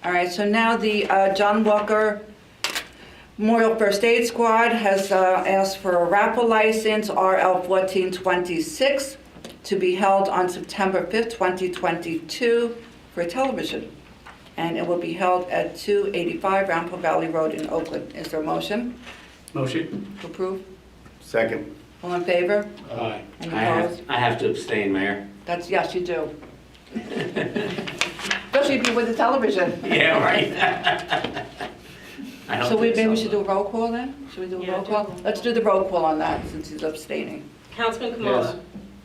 Speaker 1: All right, so now the John Walker Memorial First Aid Squad has asked for a raffle license, RL 1426, to be held on September 5th, 2022, for television. And it will be held at 285 Rampo Valley Road in Oakland. Is there a motion
Speaker 6: Motion?
Speaker 1: to approve?
Speaker 4: Second.
Speaker 1: All in favor?
Speaker 6: Aye.
Speaker 1: Any opposed?
Speaker 8: I have to abstain, Mayor.
Speaker 1: That's, yes, you do. Especially if you're with the television.
Speaker 8: Yeah, right. I don't
Speaker 1: So
Speaker 8: think
Speaker 1: maybe we should do a roll call then? Should we do a
Speaker 2: Yeah,
Speaker 1: roll
Speaker 2: do a roll
Speaker 1: call?
Speaker 2: call.
Speaker 1: Let's do the roll call on that since he's abstaining.
Speaker 2: Councilman Kamala.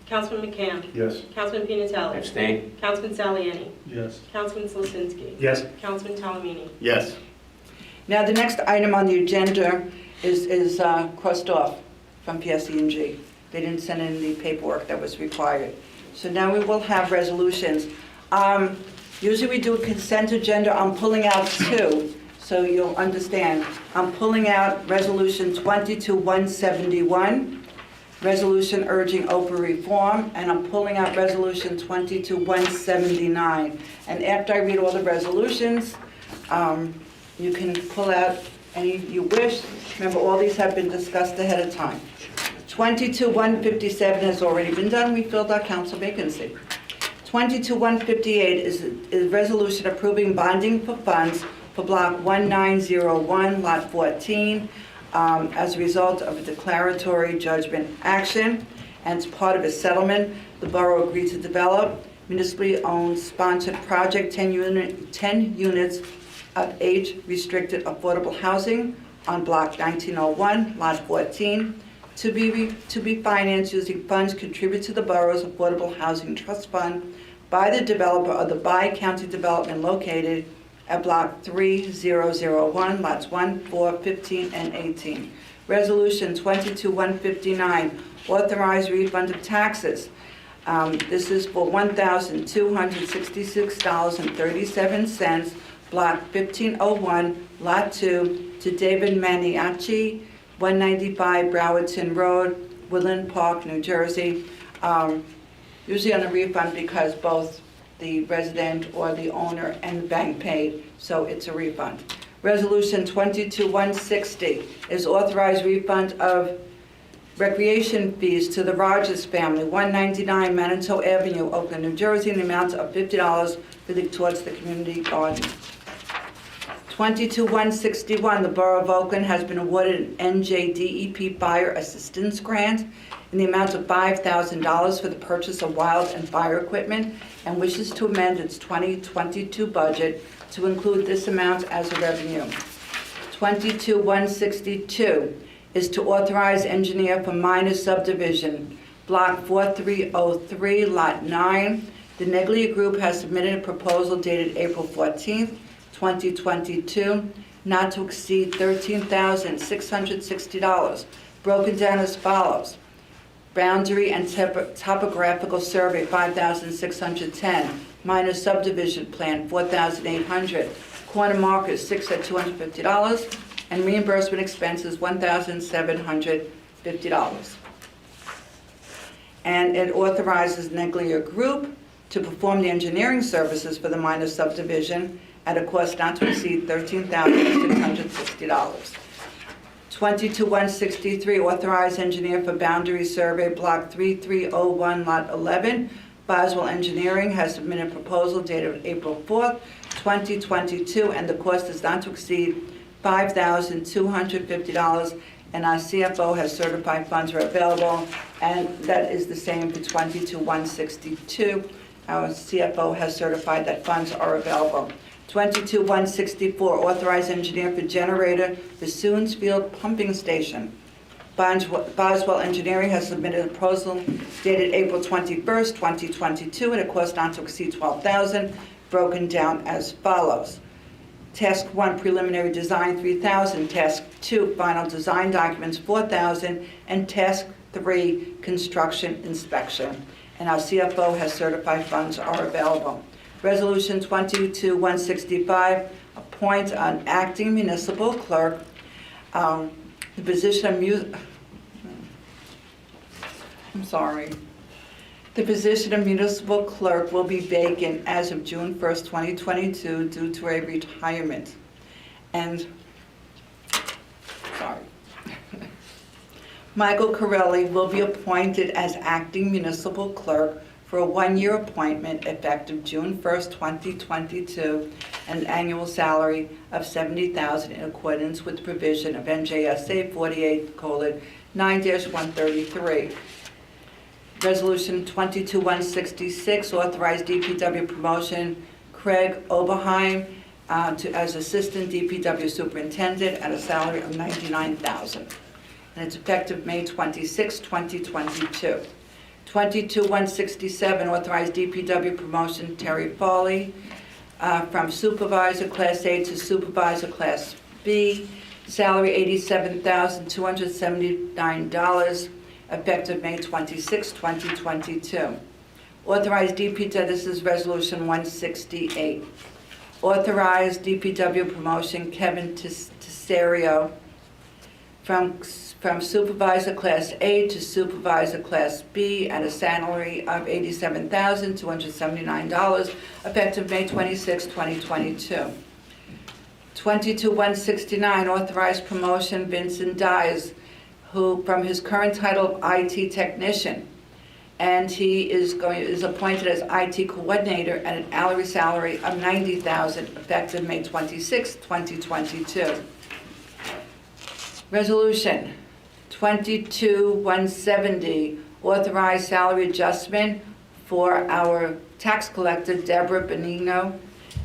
Speaker 2: Councilman McCann.
Speaker 6: Yes.
Speaker 2: Councilman Pianatelli.
Speaker 8: Abstain?
Speaker 2: Councilman Saliani.
Speaker 6: Yes.
Speaker 2: Councilman Slisinski.
Speaker 6: Yes.
Speaker 2: Councilman Talamini.
Speaker 4: Yes.
Speaker 1: Now, the next item on the agenda is crossed off from PSE&G. They didn't send in the paperwork that was required. So now we will have resolutions. Usually we do a consent agenda. I'm pulling out 2, so you'll understand. I'm pulling out Resolution 22-171, Resolution urging Oprah reform, and I'm pulling out Resolution 22-179. And after I read all the resolutions, you can pull out any you wish. Remember, all these have been discussed ahead of time. 22-157 has already been done. We filled our council vacancy. 22-158 is a resolution approving bonding for funds for Block 1901, Lot 14, as a result of a declaratory judgment action. And as part of a settlement, the borough agreed to develop municipally owned sponsored project 10 units of age-restricted affordable housing on Block 1901, Lot 14, to be financed using funds contributed to the borough's Affordable Housing Trust Fund by the developer of the Bi-County development located at Block 3001, lots 1, 4, 15, and 18. Resolution 22-159, authorized refund of taxes. This is for $1,266.37, Block 1501, Lot 2, to David Maniaci, 195 Browerton Road, Woodland Park, New Jersey. Usually on a refund because both the resident or the owner and the bank paid, so it's a refund. Resolution 22-160 is authorized refund of recreation fees to the Rogers family, 199 Manitou Avenue, Oakland, New Jersey, in the amount of $50 towards the community garden. 22-161, the Borough of Oakland has been awarded an NJDEP Fire Assistance Grant in the amount of $5,000 for the purchase of wild and fire equipment and wishes to amend its 2022 budget to include this amount as a revenue. 22-162 is to authorize engineer for minor subdivision, Block 4303, Lot 9. The Neglia Group has submitted a proposal dated April 14th, 2022, not to exceed $13,660. broken down as follows. Boundary and topographical survey, $5,610. Minor subdivision plan, $4,800. Corner markers, 6 at $250. And reimbursement expenses, $1,750. And it authorizes Neglia Group to perform the engineering services for the minor subdivision at a cost not to exceed $13,660. 22-163, authorized engineer for boundary survey, block 3301, lot 11. Boswell Engineering has submitted a proposal dated April 4th, 2022, and the cost is not to exceed $5,250, and our CFO has certified funds are available, and that is the same for 22-162. Our CFO has certified that funds are available. 22-164, authorized engineer for generator for Soonsfield Pumping Station. Boswell Engineering has submitted a proposal dated April 21st, 2022, at a cost not to exceed $12,000, broken down as follows. Task 1, preliminary design, $3,000. Task 2, final design documents, $4,000. And Task 3, construction inspection. And our CFO has certified funds are available. Resolution 22-165, appoint an acting municipal clerk. The position of The position of municipal clerk will be vacant as of June 1st, 2022 due to a retirement. Michael Corelli will be appointed as acting municipal clerk for a one-year appointment effective June 1st, 2022, and an annual salary of $70,000 in accordance with the provision of NJSA 48:9-133. Resolution 22-166, authorized DPW promotion Craig Oberheim as Assistant DPW Superintendent at a salary of $99,000. And it's effective May 26, 2022. 22-167, authorized DPW promotion Terry Foley from Supervisor Class A to Supervisor Class B, salary $87,279, effective May 26, 2022. Authorized DPW, this is Resolution 168. Authorized DPW promotion Kevin Tesserio from Supervisor Class A to Supervisor Class B at a salary of $87,279, effective May 26, 2022. 22-169, authorized promotion Vincent Dyes, who from his current title of IT technician, and he is appointed as IT coordinator at an hourly salary of $90,000, effective May 26, 2022. Resolution 22-170, authorized salary adjustment for our tax collector Deborah Benigno,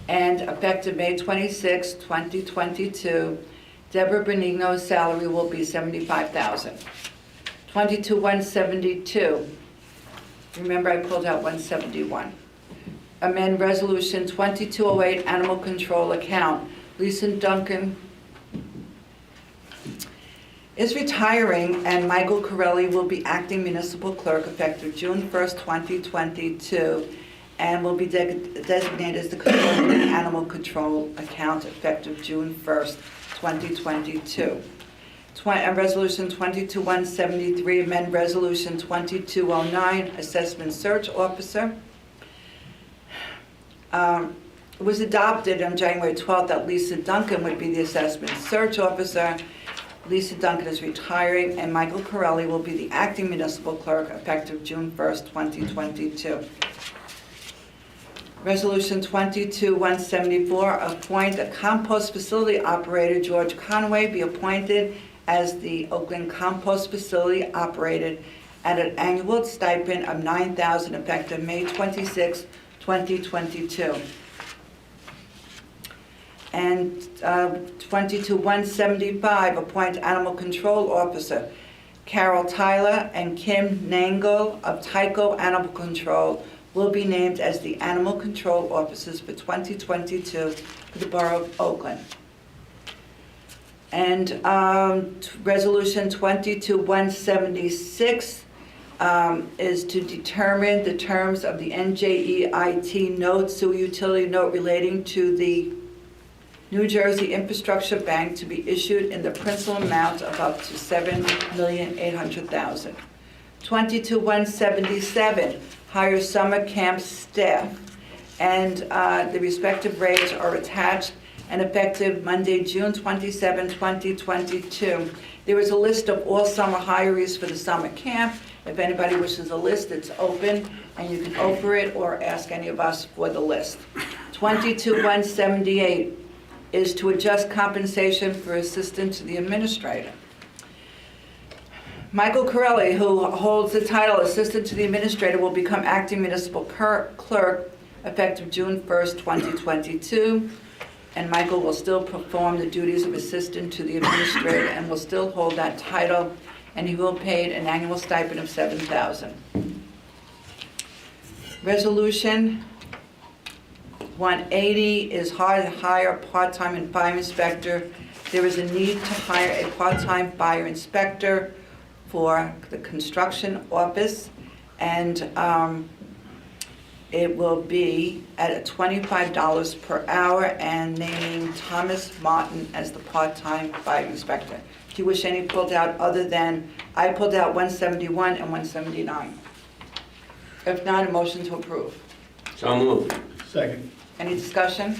Speaker 1: and effective May 26, 2022, Deborah Benigno's salary will be $75,000. 22-172, remember I pulled out 171. Amend Resolution 2208, animal control account. Lisa Duncan is retiring, and Michael Corelli will be acting municipal clerk effective June 1st, 2022, and will be designated as the controller of the animal control account effective June 1st, 2022. Resolution 22-173, amend Resolution 2209, assessment search officer. It was adopted on January 12th that Lisa Duncan would be the assessment search officer. Lisa Duncan is retiring, and Michael Corelli will be the acting municipal clerk effective June 1st, 2022. Resolution 22-174, appoint a compost facility operator, George Conway, be appointed as the Oakland compost facility operator at an annual stipend of $9,000 effective May 26, 2022. And 22-175, appoint animal control officer Carol Tyler and Kim Nangle of Tyco Animal Control will be named as the animal control officers for 2022 for the Borough of Oakland. And Resolution 22-176 is to determine the terms of the NJEIT note, sewer utility note relating to the New Jersey Infrastructure Bank to be issued in the principal amount of up to $7,800,000. 22-177, hire summer camp staff, and the respective rates are attached and effective Monday, June 27, 2022. There is a list of all summer hirees for the summer camp. If anybody wishes a list, it's open, and you can offer it or ask any of us for the list. 22-178 is to adjust compensation for assistant to the administrator. Michael Corelli, who holds the title Assistant to the Administrator, will become acting municipal clerk effective June 1st, 2022. And Michael will still perform the duties of assistant to the administrator and will still hold that title, and he will be paid an annual stipend of $7,000. Resolution 180 is hire part-time and fire inspector. There is a need to hire a part-time fire inspector for the construction office, and it will be at $25 per hour, and naming Thomas Martin as the part-time fire inspector. Do you wish any pulled out other than, I pulled out 171 and 179. If not, a motion to approve.
Speaker 8: So moved.
Speaker 5: Second.
Speaker 1: Any discussion?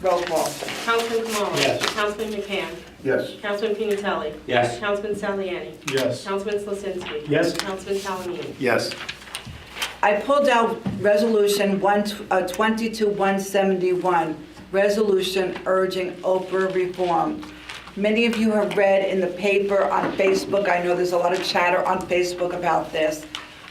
Speaker 1: Roll call.
Speaker 2: Councilman Kamala.
Speaker 5: Yes.
Speaker 2: Councilman McCann.
Speaker 4: Yes.
Speaker 2: Councilman Pinnatelli.
Speaker 8: Yes.
Speaker 2: Councilman Saliani.
Speaker 5: Yes.
Speaker 2: Councilman Slisinski.
Speaker 5: Yes.
Speaker 2: Councilman Salamini.
Speaker 4: Yes.
Speaker 1: I pulled out Resolution 22-171, resolution urging Oprah reform. Many of you have read in the paper, on Facebook, I know there's a lot of chatter on Facebook about this,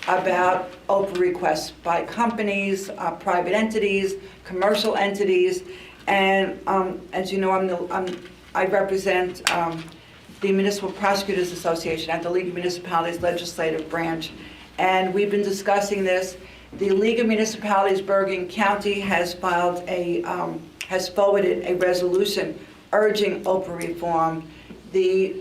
Speaker 1: about Oprah requests by companies, private entities, commercial entities, and as you know, I represent the Municipal Prosecutors Association at the League of Municipalities Legislative Branch, and we've been discussing this. The League of Municipalities Bergen County has forwarded a resolution urging Oprah reform. The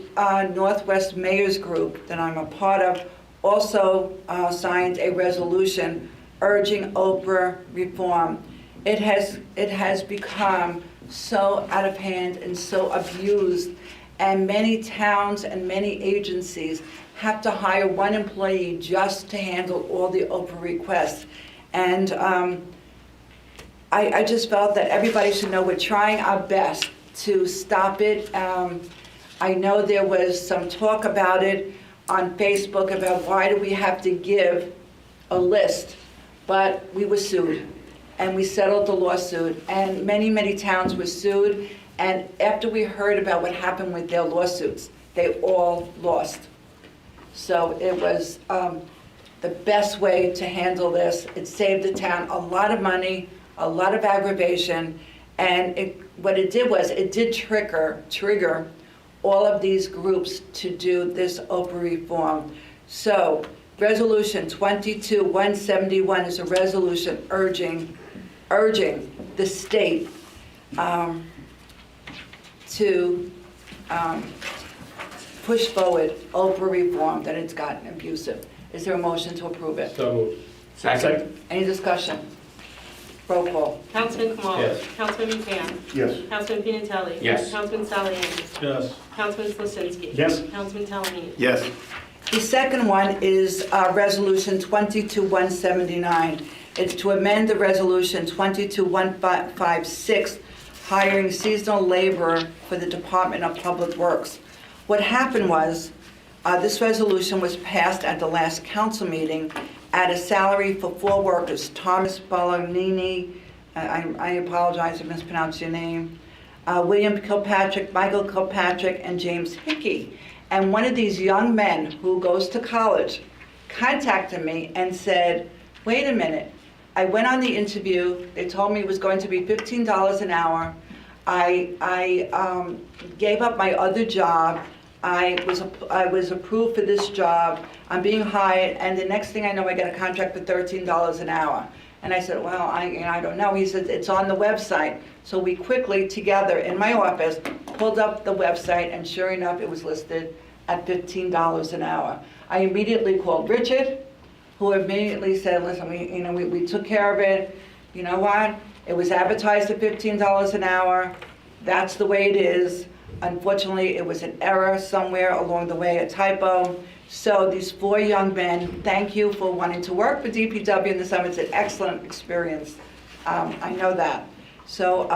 Speaker 1: Northwest Mayors Group that I'm a part of also signed a resolution urging Oprah reform. It has become so out of hand and so abused, and many towns and many agencies have to hire one employee just to handle all the Oprah requests. And I just felt that everybody should know we're trying our best to stop it. I know there was some talk about it on Facebook about why do we have to give a list, but we were sued, and we settled the lawsuit, and many, many towns were sued, and after we heard about what happened with their lawsuits, they all lost. So it was the best way to handle this. It saved the town a lot of money, a lot of aggravation, and what it did was it did trigger all of these groups to do this Oprah reform. So Resolution 22-171 is a resolution urging the state to push forward Oprah reform, that it's gotten abusive. Is there a motion to approve it?
Speaker 5: So moved.
Speaker 8: Second.
Speaker 1: Any discussion? Roll call.
Speaker 2: Councilman Kamala.
Speaker 5: Yes.
Speaker 2: Councilman McCann.
Speaker 4: Yes.
Speaker 2: Councilman Pinnatelli.
Speaker 8: Yes.
Speaker 2: Councilman Saliani.
Speaker 5: Yes.
Speaker 2: Councilman Slisinski.
Speaker 5: Yes.
Speaker 2: Councilman Salamini.
Speaker 4: Yes.
Speaker 1: The second one is Resolution 22-179. It's to amend the Resolution 22-156, hiring seasonal laborer for the Department of Public Works. What happened was, this resolution was passed at the last council meeting at a salary for 4 workers: Thomas Bolognini, I apologize if I mispronounced your name, William Kilpatrick, Michael Kilpatrick, and James Hickey. And one of these young men who goes to college contacted me and said, wait a minute, I went on the interview, they told me it was going to be $15 an hour. I gave up my other job. I was approved for this job. I'm being hired, and the next thing I know, I get a contract for $13 an hour. And I said, well, I don't know. He said, it's on the website. So we quickly, together in my office, pulled up the website, and sure enough, it was listed at $15 an hour. I immediately called Richard, who immediately said, listen, we took care of it. You know what? It was advertised at $15 an hour. That's the way it is. Unfortunately, it was an error somewhere along the way, a typo. So these 4 young men, thank you for wanting to work for DPW in the summer. It's an excellent experience. I know that. So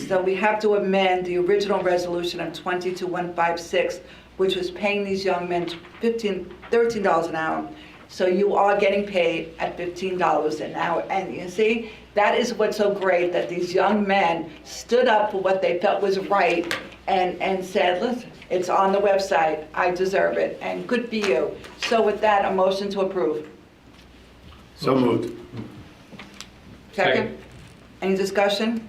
Speaker 1: so we have to amend the original resolution of 22156, which was paying these young men $13 an hour. So you are getting paid at $15 an hour. And you see, that is what's so great, that these young men stood up for what they felt was right and said, listen, it's on the website, I deserve it, and good for you. So with that, a motion to approve.
Speaker 4: So moved.
Speaker 1: Second? Any discussion?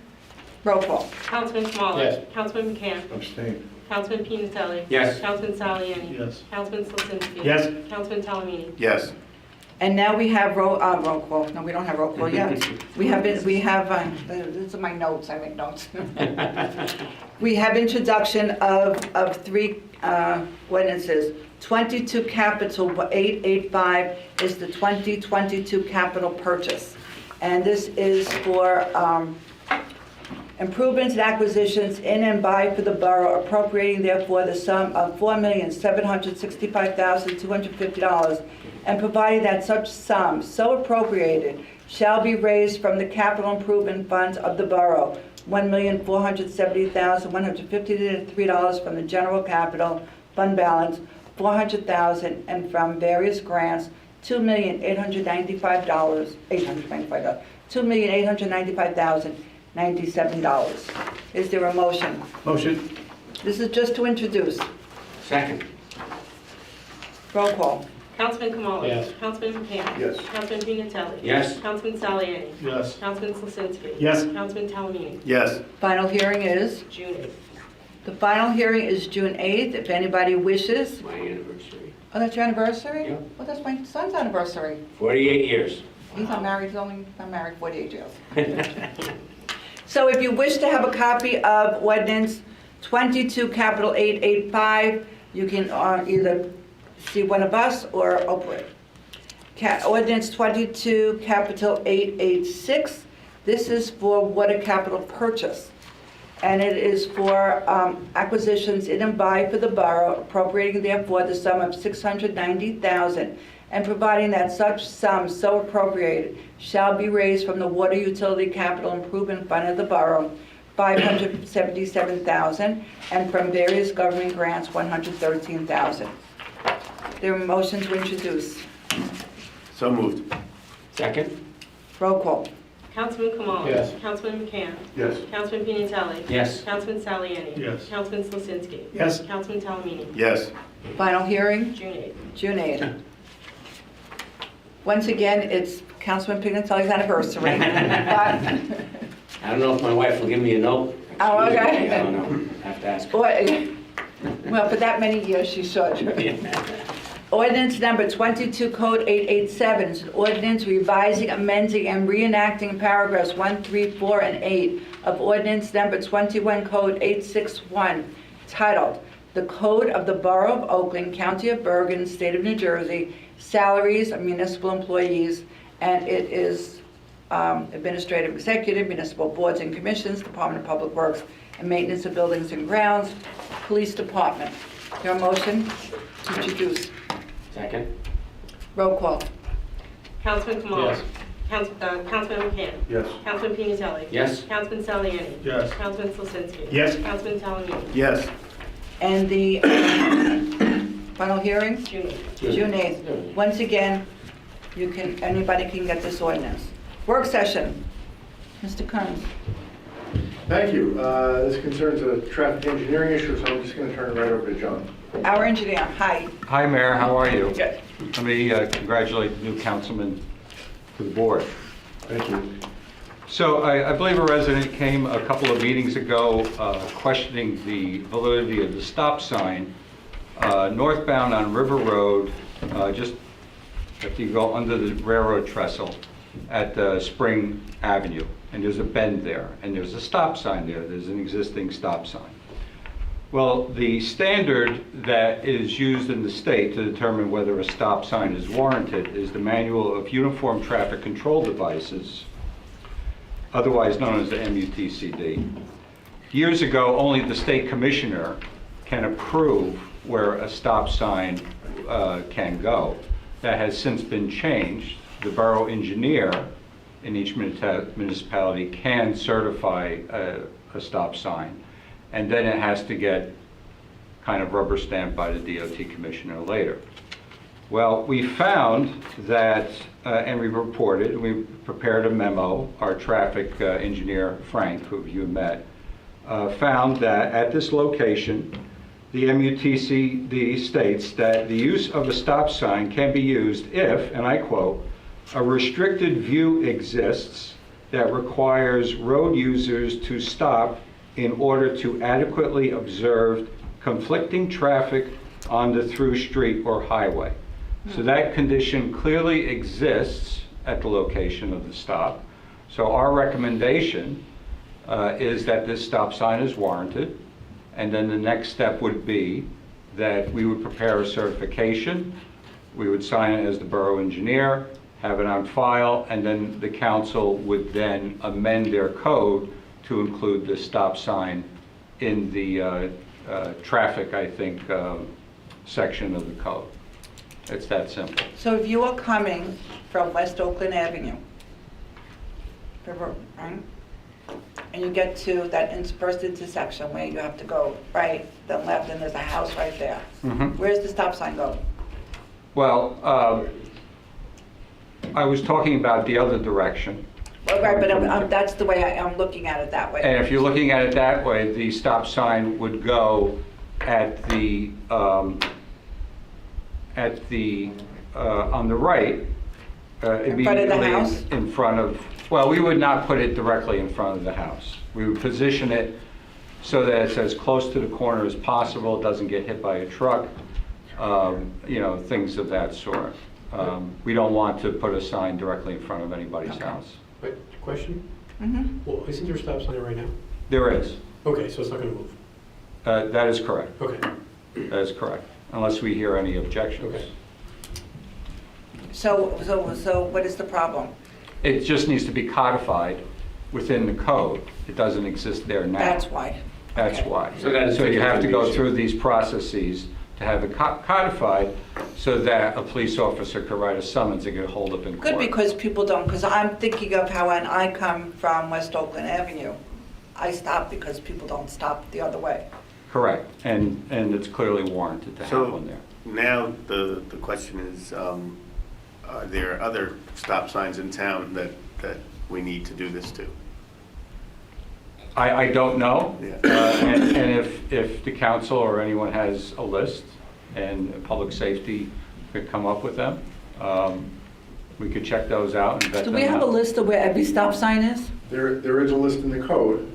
Speaker 1: Roll call.
Speaker 2: Councilman Kamala.
Speaker 5: Yes.
Speaker 2: Councilman McCann.
Speaker 4: Abstain.
Speaker 2: Councilman Pinistelli.
Speaker 8: Yes.
Speaker 2: Councilman Saliani.
Speaker 5: Yes.
Speaker 2: Councilman Slizinski.
Speaker 5: Yes.
Speaker 2: Councilman Talamini.
Speaker 4: Yes.
Speaker 1: And now we have roll call. No, we don't have roll call yet. these are my notes, I make notes. We have introduction of 3 ordinances. 22 capital 885 is the 2022 capital purchase. And this is for improvements and acquisitions in and by for the borough, appropriating therefore the sum of $4,765,250, and providing that such sum so appropriated shall be raised from the capital improvement funds of the borough, $1,470,153 from the general capital fund balance, $400,000, and from various grants, $2,895,097. Is there a motion?
Speaker 5: Motion.
Speaker 1: This is just to introduce.
Speaker 8: Second.
Speaker 1: Roll call.
Speaker 2: Councilman Kamala.
Speaker 5: Yes.
Speaker 2: Councilman McCann.
Speaker 4: Yes.
Speaker 2: Councilman Pinistelli.
Speaker 8: Yes.
Speaker 2: Councilman Saliani.
Speaker 5: Yes.
Speaker 2: Councilman Slizinski.
Speaker 5: Yes.
Speaker 2: Councilman Talamini.
Speaker 4: Yes.
Speaker 1: Final hearing is?
Speaker 2: June 8th.
Speaker 1: The final hearing is June 8th. If anybody wishes.
Speaker 8: My anniversary.
Speaker 1: Oh, that's your anniversary?
Speaker 8: Yeah.
Speaker 1: Well, that's my son's anniversary.
Speaker 8: 48 years.
Speaker 1: He's not married, he's only not married 48 years. So if you wish to have a copy of ordinance 22 capital 885, you can either see one of us or Oprah. Ordinance 22 capital 886, this is for water capital purchase. And it is for acquisitions in and by for the borough, appropriating therefore the sum of $690,000, and providing that such sum so appropriated shall be raised from the water utility capital improvement fund of the borough, $577,000, and from various government grants, $113,000. There are motions to introduce.
Speaker 4: So moved.
Speaker 8: Second.
Speaker 1: Roll call.
Speaker 2: Councilman Kamala.
Speaker 5: Yes.
Speaker 2: Councilman McCann.
Speaker 4: Yes.
Speaker 2: Councilman Pinistelli.
Speaker 8: Yes.
Speaker 2: Councilman Saliani.
Speaker 5: Yes.
Speaker 2: Councilman Slizinski.
Speaker 5: Yes.
Speaker 2: Councilman Talamini.
Speaker 4: Yes.
Speaker 1: Final hearing,
Speaker 2: June 8th.
Speaker 1: June 8th. Once again, it's Councilman Pignatelli's anniversary.
Speaker 8: I don't know if my wife will give me a note.
Speaker 1: Oh, okay.
Speaker 8: Excuse me, I don't know. I have to ask her.
Speaker 1: Well, for that many years, she should. Ordinance number 22, code 887, is an ordinance revising, amending, and reenacting paragraphs 1, 3, 4, and 8 of ordinance number 21, code 861, titled, "The Code of the Borough of Oakland, County of Bergen, State of New Jersey, Salaries of Municipal Employees," and it is Administrative Executive, Municipal Boards and Commissions, Department of Public Works and Maintenance of Buildings and Grounds, Police Department. Your motion to introduce.
Speaker 8: Second.
Speaker 1: Roll call.
Speaker 2: Councilman Kamala.
Speaker 5: Yes.
Speaker 2: Councilman McCann.
Speaker 4: Yes.
Speaker 2: Councilman Pinistelli.
Speaker 8: Yes.
Speaker 2: Councilman Saliani.
Speaker 5: Yes.
Speaker 2: Councilman Slizinski.
Speaker 5: Yes.
Speaker 2: Councilman Talamini.
Speaker 4: Yes.
Speaker 1: And the final hearing?
Speaker 2: June 8th.
Speaker 1: June 8th. Once again, anybody can get this ordinance. Work session. Mr. Kearns.
Speaker 9: Thank you. This concerns a traffic engineering issue, so I'm just going to turn it right over to John.
Speaker 1: Our engineer, hi.
Speaker 10: Hi, Mayor, how are you?
Speaker 1: Good.
Speaker 10: Let me congratulate the new councilman to the board.
Speaker 9: Thank you.
Speaker 10: So I believe a resident came a couple of meetings ago questioning the validity of the stop sign northbound on River Road, just after you go under the railroad trestle. at Spring Avenue, and there's a bend there, and there's a stop sign there. There's an existing stop sign. Well, the standard that is used in the state to determine whether a stop sign is warranted is the Manual of Uniform Traffic Control Devices, otherwise known as the MUTCD. Years ago, only the state commissioner can approve where a stop sign can go. That has since been changed. The borough engineer in each municipality can certify a stop sign, and then it has to get kind of rubber stamped by the DOT commissioner later. Well, we found that, and we reported, we prepared a memo, our traffic engineer, Frank, who you met, found that at this location, the MUTCD states that the use of a stop sign can be used if, and I quote, a restricted view exists that requires road users to stop in order to adequately observe conflicting traffic on the through street or highway. So that condition clearly exists at the location of the stop. So our recommendation is that this stop sign is warranted, and then the next step would be that we would prepare a certification, we would sign it as the borough engineer, have it on file, and then the council would then amend their code to include the stop sign in the traffic, I think, section of the code. It's that simple.
Speaker 1: So if you are coming from West Oakland Avenue, right, and you get to that first intersection where you have to go right, then left, and there's a house right there, where's the stop sign go?
Speaker 10: Well, I was talking about the other direction.
Speaker 1: Well, right, but that's the way I'm looking at it that way.
Speaker 10: And if you're looking at it that way, the stop sign would go at the on the right,
Speaker 1: In front of the
Speaker 10: immediately
Speaker 1: house?
Speaker 10: in front of, well, we would not put it directly in front of the house. We would position it so that it's as close to the corner as possible, doesn't get hit by a truck, you know, things of that sort. We don't want to put a sign directly in front of anybody's house.
Speaker 6: Wait, question?
Speaker 1: Mhm.
Speaker 6: Well, isn't there a stop sign there right now?
Speaker 10: There is.
Speaker 6: Okay, so it's not gonna move.
Speaker 10: That is correct.
Speaker 6: Okay,
Speaker 10: That is correct, unless we hear any objections.
Speaker 6: okay.
Speaker 1: So what is the problem?
Speaker 10: It just needs to be codified within the code. It doesn't exist there now.
Speaker 1: That's why.
Speaker 10: That's
Speaker 1: Okay.
Speaker 10: why.
Speaker 8: So that is
Speaker 10: So you have to go
Speaker 8: confusion.
Speaker 10: through these processes to have it codified so that a police officer could write a summons and get hold of in court.
Speaker 1: Good, because people don't, because I'm thinking of how when I come from West Oakland Avenue, I stop because people don't stop the other way.
Speaker 10: Correct, and it's clearly warranted to have
Speaker 4: So
Speaker 10: one there.
Speaker 4: now the question is, are there other stop signs in town that we need to do this to?
Speaker 10: I don't know,
Speaker 4: Yeah.
Speaker 10: and if the council or anyone has a list and public safety could come up with them, we could check those out and vet
Speaker 1: Do
Speaker 10: them
Speaker 1: we have a
Speaker 10: out.
Speaker 1: list of where every stop sign is?
Speaker 9: There is a list in the code,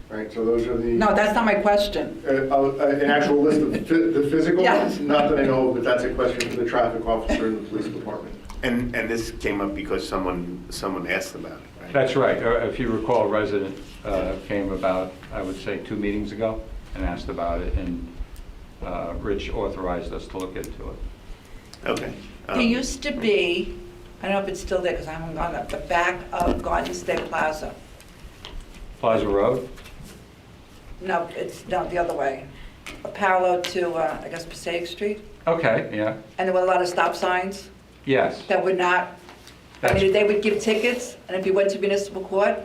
Speaker 9: right, so those are the.
Speaker 1: No, that's not my question.
Speaker 9: An actual list of the physical
Speaker 1: Yes.
Speaker 9: ones? Not that I know of, but that's a question for the traffic officer in the police department.
Speaker 4: And this came up because someone asked about it, right?
Speaker 10: That's right. If you recall, a resident came about, I would say, 2 meetings ago and asked about it, and Rich authorized us to look into it.
Speaker 4: Okay.
Speaker 1: There used to be, I don't know if it's still there because I haven't gone up, the back of Garden State Plaza.
Speaker 10: Plaza Road?
Speaker 1: No, it's, no, the other way. Parallel to, I guess, Passaic Street.
Speaker 10: Okay, yeah,
Speaker 1: And there were a lot of stop signs
Speaker 10: yes.
Speaker 1: that would not, I
Speaker 10: That's-
Speaker 1: mean, they would give tickets, and if you went to municipal court,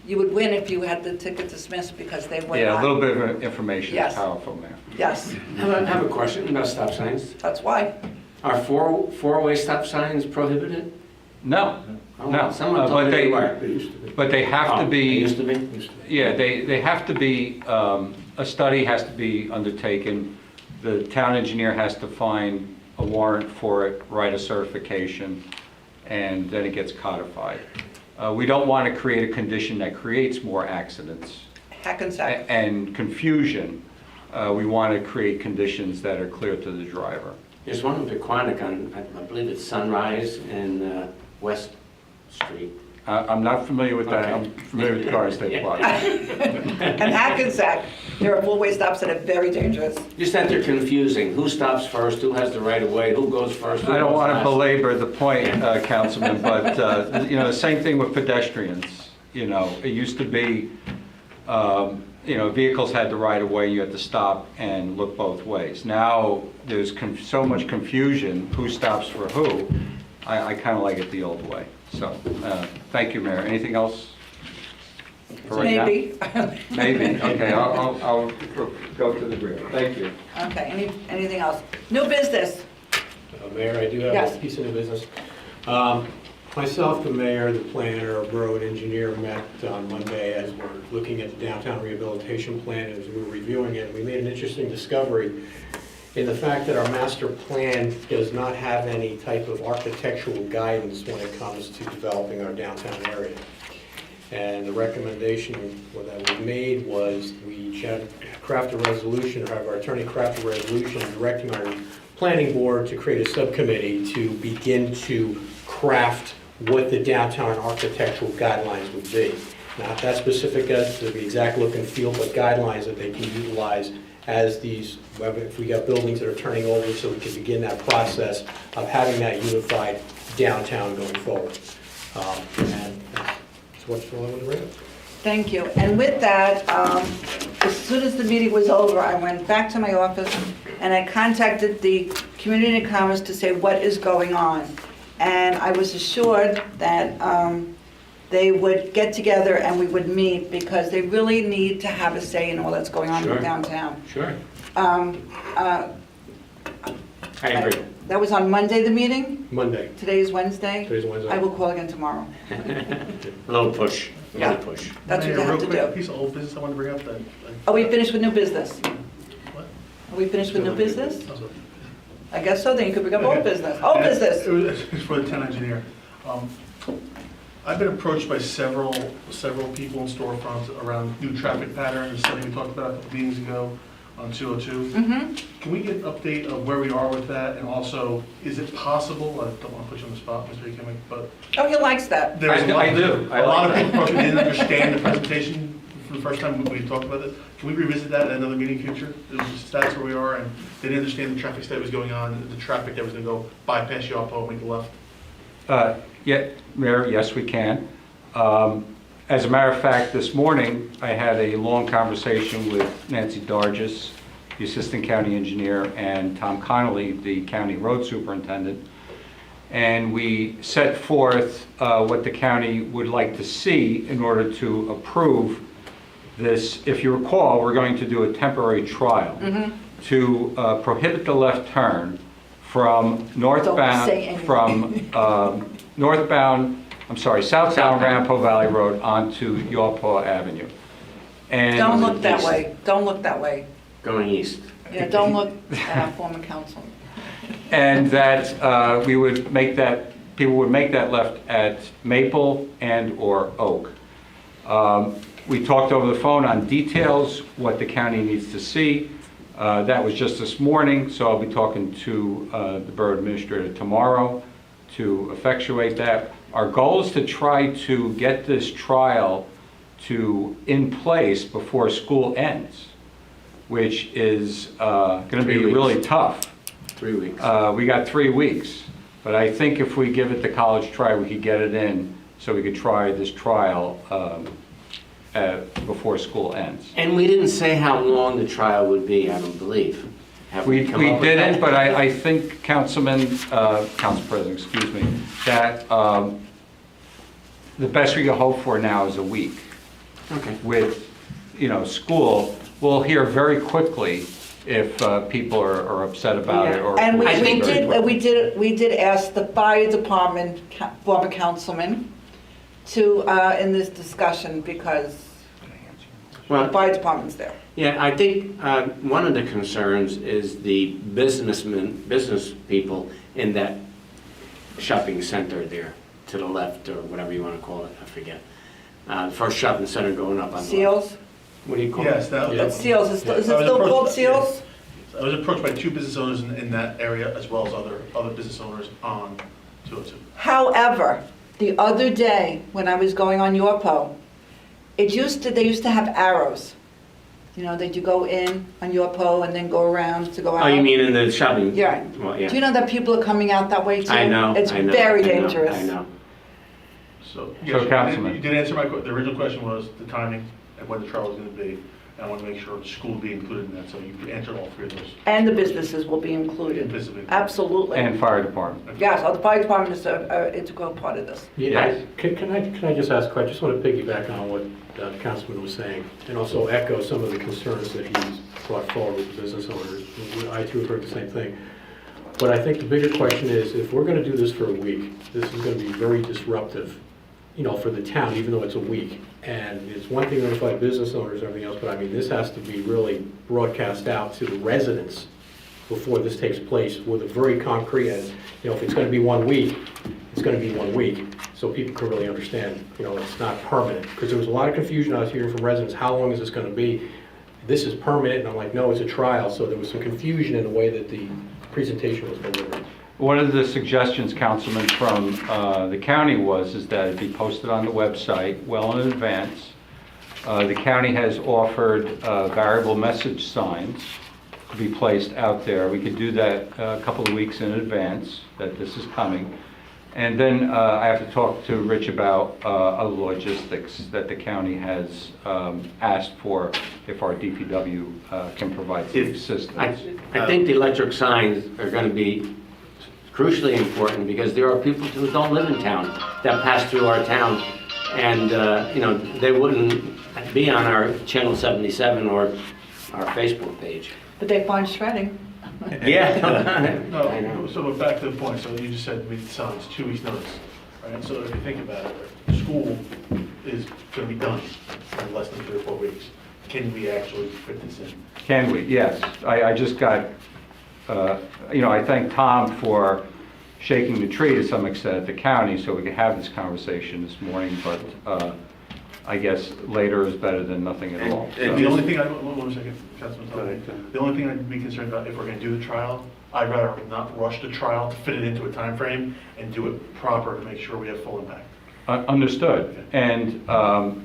Speaker 1: you would win if you had the ticket dismissed because they would
Speaker 10: Yeah, a
Speaker 1: not.
Speaker 10: little bit of information is
Speaker 1: Yes.
Speaker 10: powerful there.
Speaker 1: Yes,
Speaker 8: I have a question about stop signs.
Speaker 1: that's why.
Speaker 8: Are four-way stop signs prohibited?
Speaker 10: No,
Speaker 8: Oh,
Speaker 10: no.
Speaker 8: Someone
Speaker 10: but
Speaker 8: told me they
Speaker 10: they,
Speaker 8: were.
Speaker 10: but they have
Speaker 8: Oh,
Speaker 10: to
Speaker 8: they
Speaker 10: be,
Speaker 8: used to be?
Speaker 10: yeah, they have to be, a study has to be undertaken. The town engineer has to find a warrant for it, write a certification, and then it gets codified. We don't want to create a condition that creates more accidents
Speaker 1: Hackensack.
Speaker 10: and confusion. We want to create conditions that are clear to the driver.
Speaker 8: There's one in Pequannock on, I believe it's Sunrise and West Street.
Speaker 10: I'm not familiar with that. I'm familiar with cars they block.
Speaker 1: And Hackensack, there are four-way stops that are very dangerous.
Speaker 8: Just that they're confusing. Who stops first? Who has the right of way? Who goes first? Who
Speaker 10: I don't
Speaker 8: goes
Speaker 10: want to
Speaker 8: last?
Speaker 10: belabor the point, Councilman, but, the same thing with pedestrians. It used to be, vehicles had the right of way, you had to stop and look both ways. Now, there's so much confusion, who stops for who. I kind of like it the old way. So, thank you, Mayor. Anything else for right now?
Speaker 1: Maybe.
Speaker 10: Maybe, okay, I'll go to the rear. Thank you.
Speaker 1: Okay, anything else? New business.
Speaker 6: Mayor, I do have
Speaker 1: Yes.
Speaker 6: a piece of new business. Myself, the mayor, the planner, borough engineer met on Monday as we're looking at the downtown rehabilitation plan. As we were reviewing it, we made an interesting discovery in the fact that our master plan does not have any type of architectural guidance when it comes to developing our downtown area. And the recommendation that we made was we craft a resolution, or have our attorney craft a resolution directing our planning board to create a subcommittee to begin to craft what the downtown architectural guidelines would be. Not that specific as to the exact look and feel, but guidelines that they can utilize as these, if we got buildings that are turning over, so we can begin that process of having that unified downtown going forward. And that's what's all I want to bring up.
Speaker 1: Thank you. And with that, as soon as the meeting was over, I went back to my office and I contacted the Community and Commerce to say what is going on. And I was assured that they would get together and we would meet because they really need to have a say in all that's going on
Speaker 8: Sure.
Speaker 1: in downtown.
Speaker 8: Sure.
Speaker 1: I
Speaker 8: agree.
Speaker 1: That was on Monday, the meeting?
Speaker 6: Monday.
Speaker 1: Today is Wednesday?
Speaker 6: Today's Wednesday.
Speaker 1: I will call again tomorrow.
Speaker 8: A little push. A little push.
Speaker 1: That's what they have to
Speaker 11: Real quick,
Speaker 1: do.
Speaker 11: piece of old business I want to bring up that.
Speaker 1: Are we finished with new business?
Speaker 11: What?
Speaker 1: Are we finished with new business?
Speaker 11: Also-
Speaker 1: I guess so, then you could bring up old business. Old
Speaker 11: Yeah,
Speaker 1: business!
Speaker 11: It's for the town engineer. I've been approached by several people in storefronts around new traffic patterns, something we talked about a couple meetings ago on 202.
Speaker 1: Mm-hmm.
Speaker 11: Can we get an update of where we are with that? And also, is it possible, I don't want to put you on the spot, Mr. Ekemick, but
Speaker 1: Oh, he likes that.
Speaker 11: there's a lot,
Speaker 10: I do. I
Speaker 11: a lot
Speaker 10: like
Speaker 11: of people probably didn't understand the presentation for the first time we talked about it. Can we revisit that at another meeting in future? It was just that's where we are, and they didn't understand the traffic study was going on, the traffic that was going to go bypass Yapa and make a left.
Speaker 10: Yeah, Mayor, yes, we can. As a matter of fact, this morning, I had a long conversation with Nancy Dargis, the Assistant County Engineer, and Tom Connolly, the County Road Superintendent. And we set forth what the county would like to see in order to approve this. If you recall, we're going to do a temporary trial to prohibit the left turn from northbound,
Speaker 1: say anything.
Speaker 10: southbound Ramapo Valley Road onto Yawpaw Avenue. And
Speaker 1: Don't look that way. Don't look that way.
Speaker 8: Going east.
Speaker 1: Yeah, don't look at our former council.
Speaker 10: And that we would make that, people would make that left at Maple and/or Oak. We talked over the phone on details, what the county needs to see. That was just this morning, so I'll be talking to the Borough Administrator tomorrow to effectuate that. Our goal is to try to get this trial in place before school ends, which is going to be
Speaker 8: 3 weeks.
Speaker 10: really tough.
Speaker 8: 3 weeks.
Speaker 10: We got 3 weeks, but I think if we give it the college try, we could get it in, so we could try this trial before school ends.
Speaker 8: And we didn't say how long the trial would be, I don't believe. Have
Speaker 10: We
Speaker 8: come up with
Speaker 10: didn't,
Speaker 8: that?
Speaker 10: but I think, Council President, excuse me, that the best we can hope for now is a week.
Speaker 8: Okay.
Speaker 10: With, school, we'll hear very quickly if people are upset about it or.
Speaker 1: And
Speaker 8: I think-
Speaker 1: we did ask the fire department, former councilman, to, in this discussion, because the
Speaker 8: Well,
Speaker 1: fire department's there.
Speaker 8: yeah, I think one of the concerns is the business people in that shopping center there to the left, or whatever you want to call it, I forget. First shopping center going up on the left.
Speaker 1: Seals?
Speaker 8: What do you call it?
Speaker 11: Yes, that.
Speaker 1: That's Seals. Is it
Speaker 11: I was
Speaker 1: still
Speaker 11: approached-
Speaker 1: called Seals?
Speaker 11: I was approached by 2 business owners in that area, as well as other business owners on 202.
Speaker 1: However, The other day, when I was going on Yorpo, they used to have arrows. You know, that you go in on Yorpo and then go around to go out.
Speaker 8: Oh, you mean in the shopping?
Speaker 1: Yeah.
Speaker 8: Well, yeah.
Speaker 1: Do you know that people are coming out that way too?
Speaker 8: I know.
Speaker 1: It's
Speaker 8: I know,
Speaker 1: very
Speaker 8: I know,
Speaker 1: dangerous.
Speaker 8: I know.
Speaker 11: So,
Speaker 10: So,
Speaker 11: yes,
Speaker 10: Councilman.
Speaker 11: you did answer my, the original question was the timing and when the trial was going to be. And I want to make sure the school will be included in that, so you answered all three of those.
Speaker 1: And the businesses will be included.
Speaker 11: Implicitly.
Speaker 1: Absolutely.
Speaker 10: And fire department.
Speaker 1: Yes, the fire department is a integral part of this.
Speaker 10: Yes.
Speaker 6: Can I just ask a question? I just want to piggyback on what the Councilman was saying, and also echo some of the concerns that he's brought forward with the business owners. I too have heard the same thing. But I think the bigger question is, if we're going to do this for a week, this is going to be very disruptive, you know, for the town, even though it's a week. And it's one thing to notify business owners and everything else, but I mean, this has to be really broadcast out to the residents before this takes place with a very concrete, and, you know, if it's going to be 1 week, it's going to be 1 week, so people can really understand, you know, it's not permanent. Because there was a lot of confusion I was hearing from residents, how long is this going to be? This is permanent, and I'm like, no, it's a trial, so there was some confusion in the way that the presentation was delivered.
Speaker 10: One of the suggestions, Councilman, from the county is that it be posted on the website well in advance. The county has offered variable message signs to be placed out there. We could do that a couple of weeks in advance, that this is coming. And then I have to talk to Rich about other logistics that the county has asked for, if our DPW can provide some assistance.
Speaker 8: I think the electric signs are going to be crucially important because there are people who don't live in town that pass through our town, and you know, they wouldn't be on our Channel 77 or our Facebook page.
Speaker 1: But they find shredding.
Speaker 8: Yeah. I know.
Speaker 11: No, so back to the point, so you just said meet signs, 2 weeks notice, right? So if you think about it, school is going to be done in less than 3 or 4 weeks. Can we actually fit this in?
Speaker 10: Can we? Yes. I just got, you know, I thank Tom for shaking the tree to some extent at the county so we could have this conversation this morning, but I guess later is better than nothing at all.
Speaker 11: And the only thing one second, Councilman Sullivan. The only thing I'd be concerned about, if we're going to do the trial, I'd rather not rush the trial to fit it into a time frame and do it proper to make sure we have full impact.
Speaker 10: Understood. And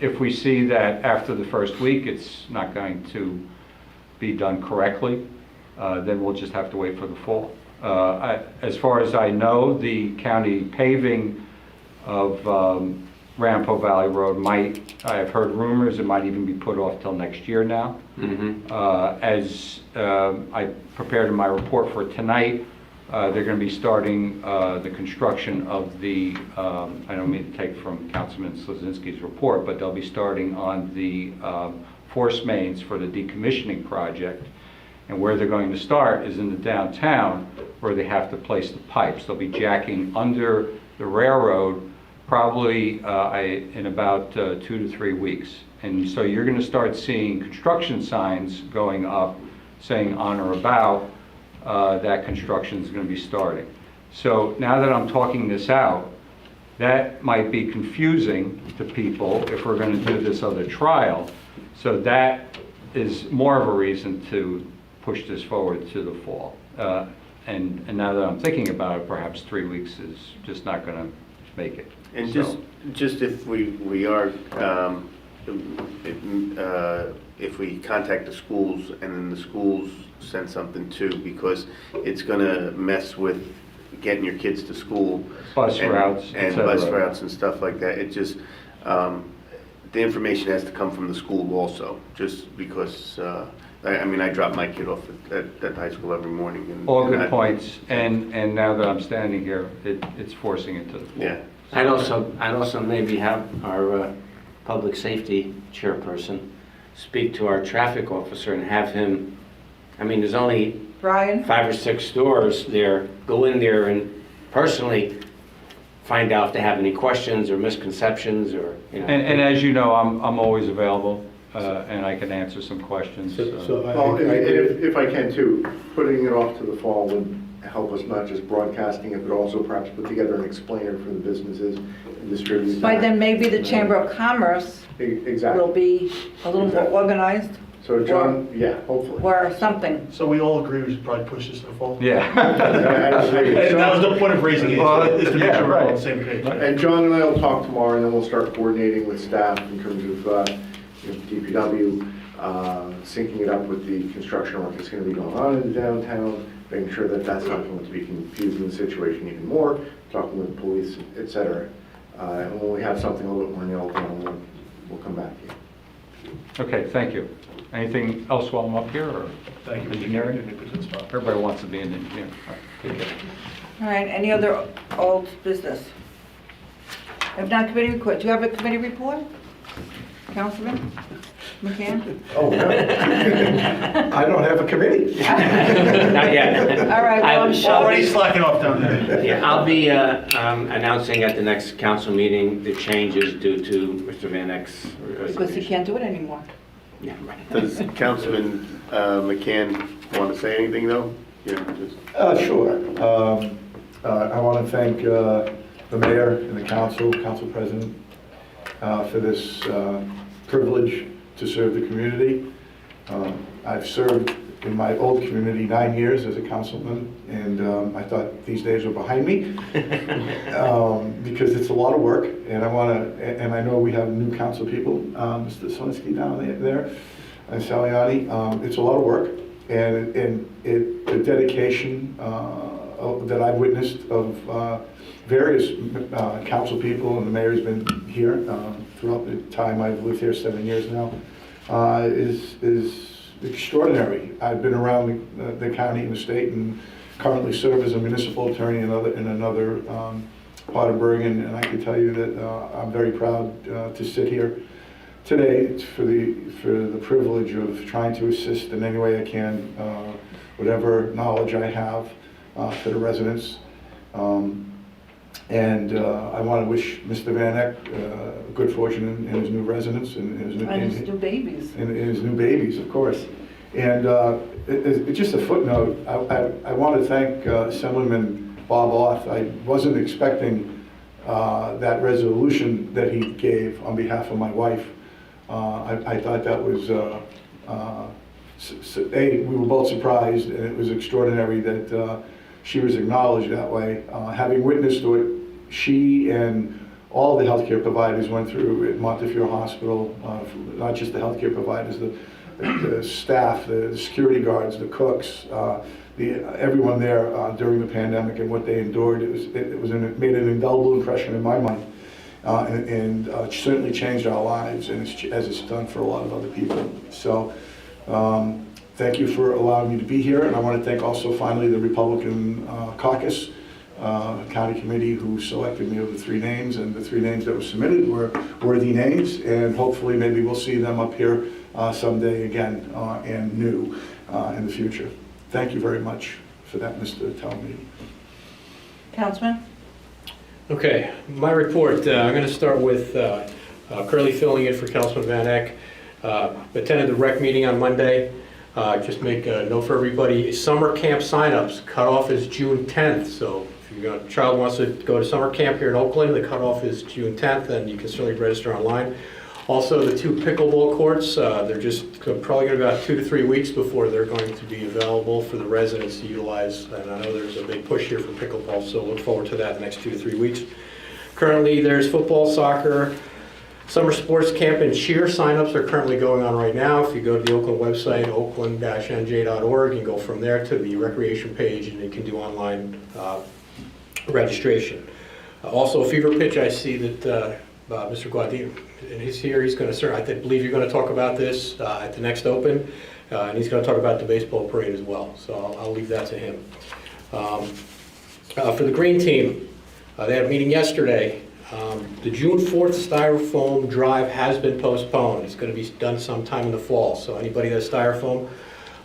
Speaker 10: if we see that after the first week it's not going to be done correctly, then we'll just have to wait for the fall. As far as I know, the county paving of Ramapo Valley Road I've heard rumors it might even be put off till next year now.
Speaker 8: Mm-hmm.
Speaker 10: As I prepared in my report for tonight, they're going to be starting the construction of the, I don't mean to take from Councilman Slazinski's report, but they'll be starting on the force mains for the decommissioning project. And where they're going to start is in the downtown, where they have to place the pipes. They'll be jacking under the railroad probably in about 2 to 3 weeks. And so you're going to start seeing construction signs going up saying on or about that construction is going to be starting. So now that I'm talking this out, that might be confusing to people if we're going to do this other trial. So that is more of a reason to push this forward to the fall. And now that I'm thinking about it, perhaps 3 weeks is just not going to make it.
Speaker 4: And
Speaker 10: So-
Speaker 4: just if we are, if we contact the schools and then the schools send something too, because it's gonna mess with getting your kids to school.
Speaker 10: Bus routes, et
Speaker 4: And
Speaker 10: cetera.
Speaker 4: bus routes and stuff like that. It just, the information has to come from the school also, just because, I mean, I drop my kid off at high school every morning. And
Speaker 10: All
Speaker 4: and
Speaker 10: good
Speaker 4: I-
Speaker 10: points, and now that I'm standing here, it's forcing it to the floor.
Speaker 4: Yeah.
Speaker 8: I'd also maybe have our public safety chairperson speak to our traffic officer and have him, I mean, there's only
Speaker 1: Brian?
Speaker 8: 5 or 6 stores there, go in there and personally find out if they have any questions or misconceptions or, you know.
Speaker 10: And as you know, I'm always available, and I can answer some questions.
Speaker 9: Well, if I can too, putting it off to the fall would help us not just broadcasting it, but also perhaps put together an explainer for the businesses and distribute.
Speaker 1: By then, maybe the Chamber of Commerce
Speaker 9: Exactly.
Speaker 1: will be a little more organized.
Speaker 9: So John, yeah, hopefully.
Speaker 1: or something.
Speaker 11: So we all agree we should probably push this to the fall?
Speaker 10: Yeah.
Speaker 11: And that was the point of raising it,
Speaker 10: Well,
Speaker 11: is to make
Speaker 10: yeah,
Speaker 11: sure we're all on
Speaker 10: right.
Speaker 11: the same page.
Speaker 9: And John and I will talk tomorrow, and then we'll start coordinating with staff in terms of DPW, syncing it up with the construction work that's going to be going on in the downtown, making sure that that's not going to be confusing the situation even more, talking with the police, et cetera. And when we have something a little bit more nailed down, we'll come back to you.
Speaker 10: Okay, thank you. Anything else while I'm up here, or
Speaker 11: Thank you.
Speaker 10: engineering?
Speaker 11: Put it in the spot.
Speaker 10: Everybody wants to be an engineer. All right, take care.
Speaker 1: All right, any other old business? If not, committee report. Do you have a committee report? Councilman McCann?
Speaker 12: Oh, no. I don't have a committee.
Speaker 8: Not yet.
Speaker 1: All right, well, I'm sure.
Speaker 11: Already slacking off down there.
Speaker 8: Yeah, I'll be announcing at the next council meeting the changes due to Mr. Van Eck's
Speaker 1: Because he
Speaker 8: resignation.
Speaker 1: can't do it anymore.
Speaker 8: Yeah, right.
Speaker 4: Does Councilman McCann want to say anything, though?
Speaker 12: Sure. I want to thank the mayor and the council president for this privilege to serve the community. I've served in my old community 9 years as a councilman, and I thought these days were behind me because it's a lot of work, and I know we have new council people, Mr. Selinsky down there, and Saliani. It's a lot of work, and the dedication that I've witnessed of various council people, and the mayor's been here throughout the time I've lived here, 7 years now, is extraordinary. I've been around the county and the state, and currently serve as a municipal attorney in another part of Bergen, and I can tell you that I'm very proud to sit here today for the privilege of trying to assist in any way I can, whatever knowledge I have for the residents. And I want to wish Mr. Van Eck good fortune in his new residence and his
Speaker 1: new babies.
Speaker 12: And his new babies, of course. And just a footnote, I want to thank Assemblyman Bob Oth. I wasn't expecting that resolution that he gave on behalf of my wife. I thought that was, we were both surprised, and it was extraordinary that she was acknowledged that way. Having witnessed what she and all the healthcare providers went through at Montefiore Hospital, not just the healthcare providers, the staff, the security guards, the cooks, everyone there during the pandemic and what they endured, it made an indelible impression in my mind, and certainly changed our lives, and as it's done for a lot of other people. So thank you for allowing me to be here, and I want to thank also finally the Republican caucus county committee who selected me of the 3 names, and the 3 names that were submitted were worthy names, and hopefully maybe we'll see them up here someday again and new in the future. Thank you very much for that, Mr. Talmadge.
Speaker 1: Councilman?
Speaker 6: Okay, my report, I'm going to start with currently filling in for Councilman Van Eck. Attended the rec meeting on Monday. Just make a note for everybody, summer camp signups, cutoff is June 10th, so if your child wants to go to summer camp here in Oakland, the cutoff is June 10th, and you can certainly register online. Also, the 2 pickleball courts, they're just probably going to be about 2 to 3 weeks before they're going to be available for the residents to utilize, and I know there's a big push here for pickleball, so look forward to that in the next 2 to 3 weeks. Currently, there's football, soccer, summer sports camp and cheer signups are currently going on right now. If you go to the Oakland website, oakland-nj.org, you can go from there to the recreation page, and you can do online registration. Also, fever pitch, I see that Mr. Guadino, and he's here. He's going to, I believe you're going to talk about this at the next Open, and he's going to talk about the baseball parade as well. So I'll leave that to him. For the green team, they had a meeting yesterday. The June 4th Styrofoam drive has been postponed. It's going to be done sometime in the fall. So anybody that's Styrofoam,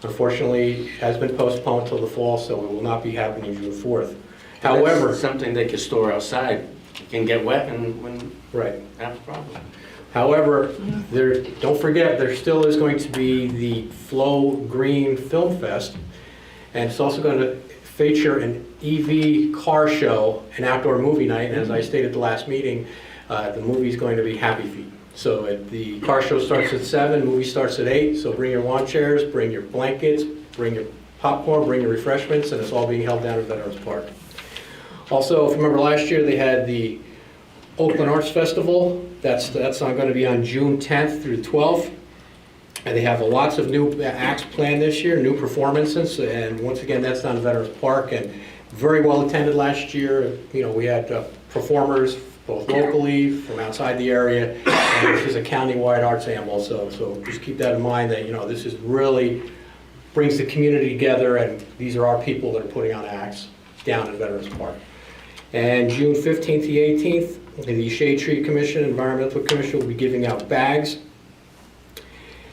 Speaker 6: unfortunately, has been postponed till the fall, so it will not be happening June 4th. However,
Speaker 8: That's something they can store outside. It can get wet and when
Speaker 6: right.
Speaker 8: that's a problem.
Speaker 6: However, don't forget, there still is going to be the Flow Green Film Fest, and it's also going to feature an EV car show, an outdoor movie night, and as I stated at the last meeting, the movie is going to be Happy Feet. So the car show starts at 7, movie starts at 8, so bring your lawn chairs, bring your blankets, bring your popcorn, bring your refreshments, and it's all being held down at Veterans Park. Also, if you remember last year, they had the Oakland Arts Festival. That's going to be on June 10th through 12th. And they have lots of new acts planned this year, new performances, and once again, that's down at Veterans Park, and very well attended last year. You know, we had performers both locally, from outside the area, and this is a county-wide arts annual, so just keep that in mind that, you know, this is really brings the community together, and these are our people that are putting on acts down at Veterans Park. And June 15th to 18th, the Shade Tree Commission, Environmental Commission will be giving out bags.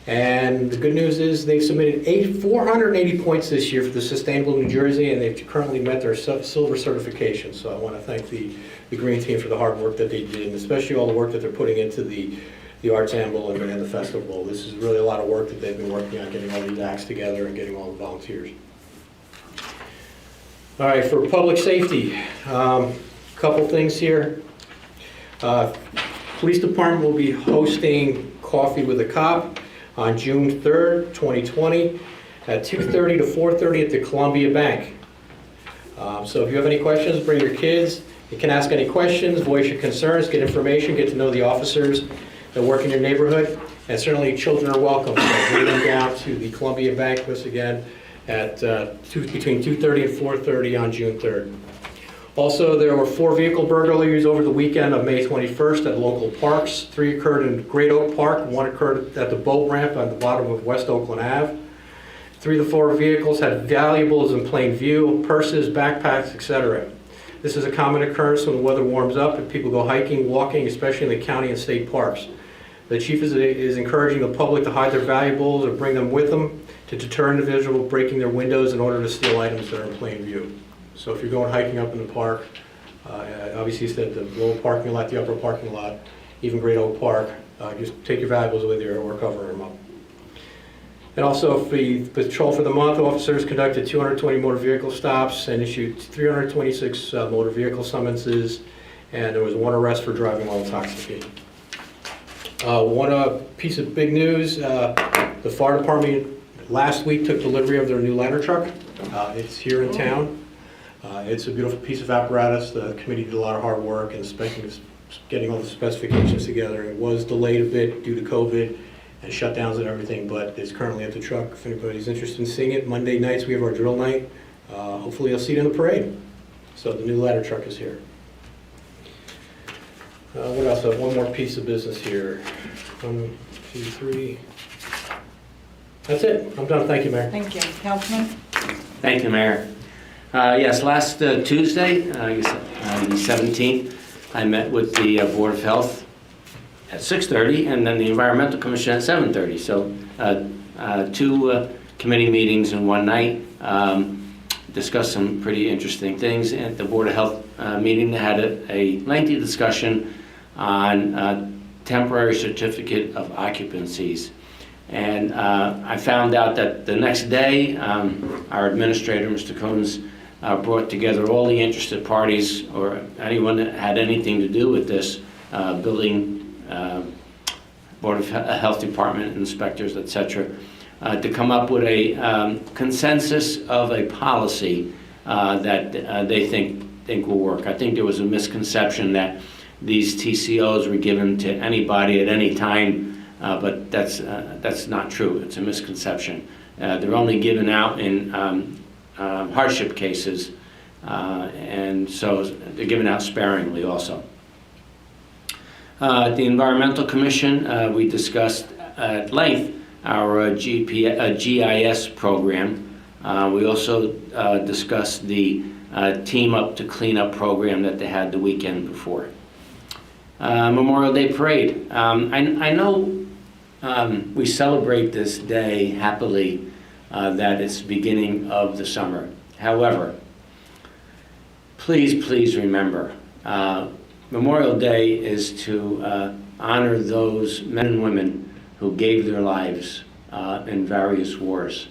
Speaker 6: And the good news is they've submitted 480 points this year for the Sustainable New Jersey, and they've currently met their silver certification. So I want to thank the green team for the hard work that they did, and especially all the work that they're putting into the Arts Annual and the festival. This is really a lot of work that they've been working on, getting all these acts together and getting all the volunteers. All right, for public safety, couple things here. Police Department will be hosting Coffee with a Cop on June 3rd, 2020, at 2:30 to 4:30 at the Columbia Bank. So if you have any questions, bring your kids. You can ask any questions, voice your concerns, get information, get to know the officers that work in your neighborhood, and certainly children are welcome. So bring them down to the Columbia Bank, once again, at between 2:30 and 4:30 on June 3rd. Also, there were 4 vehicle burglaries over the weekend of May 21st at local parks. 3 occurred in Great Oak Park, 1 occurred at the boat ramp on the bottom of West Oakland Ave. 3 of the 4 vehicles had valuables in plain view, purses, backpacks, etc. This is a common occurrence when the weather warms up and people go hiking, walking, especially in the county and state parks. The chief is encouraging the public to hide their valuables or bring them with them to deter individuals breaking their windows in order to steal items that are in plain view. So if you're going hiking up in the park, obviously you said the lower parking lot, the upper parking lot, even Great Oak Park, just take your valuables with you or cover them up. And also, for the Patrol for the Month, officers conducted 220 motor vehicle stops and issued 326 motor vehicle summonses, and there was 1 arrest for driving while intoxicated. One piece of big news, the fire department last week took delivery of their new ladder truck. It's here in town. It's a beautiful piece of apparatus. The committee did a lot of hard work in getting all the specifications together. It was delayed a bit due to COVID and shutdowns and everything, but it's currently at the truck. If anybody's interested in seeing it, Monday nights we have our drill night. Hopefully you'll see it in the parade. So the new ladder truck is here. What else? I have one more piece of business here. 1, 2, 3. That's it. I'm done. Thank you, Mayor.
Speaker 1: Thank you. Councilman?
Speaker 8: Thank you, Mayor. Yes, last Tuesday, the 17th, I met with the Board of Health at 6:30 and then the Environmental Commission at 7:30. So 2 committee meetings in one night, discussed some pretty interesting things. At the Board of Health meeting, they had a lengthy discussion on temporary certificate of occupancies. And I found out that the next day, our administrator, Mr. Combs, brought together all the interested parties or anyone that had anything to do with this, building, Board of Health Department, inspectors, etc., to come up with a consensus of a policy that they think will work. I think there was a misconception that these TCOs were given to anybody at any time, but that's not true. It's a misconception. They're only given out in hardship cases, and so they're given out sparingly also. At the Environmental Commission, we discussed at length our GIS program. We also discussed the Team Up to Clean Up program that they had the weekend before. Memorial Day Parade. I know we celebrate this day happily, that it's the beginning of the summer. However, please remember, Memorial Day is to honor those men and women who gave their lives in various wars.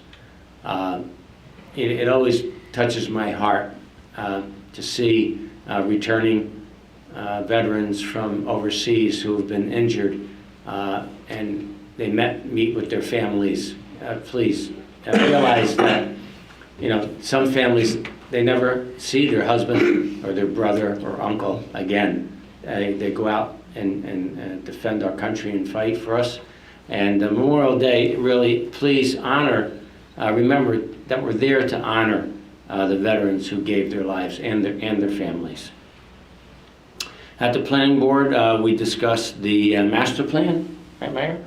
Speaker 8: It always touches my heart to see returning veterans from overseas who have been injured and they meet with their families. Please realize that, some families, they never see their husband or their brother or uncle again. They go out and defend our country and fight for us. And Memorial Day, really, please remember that we're there to honor the veterans who gave their lives and their families. At the planning board, we discussed the master plan, right, Mayor?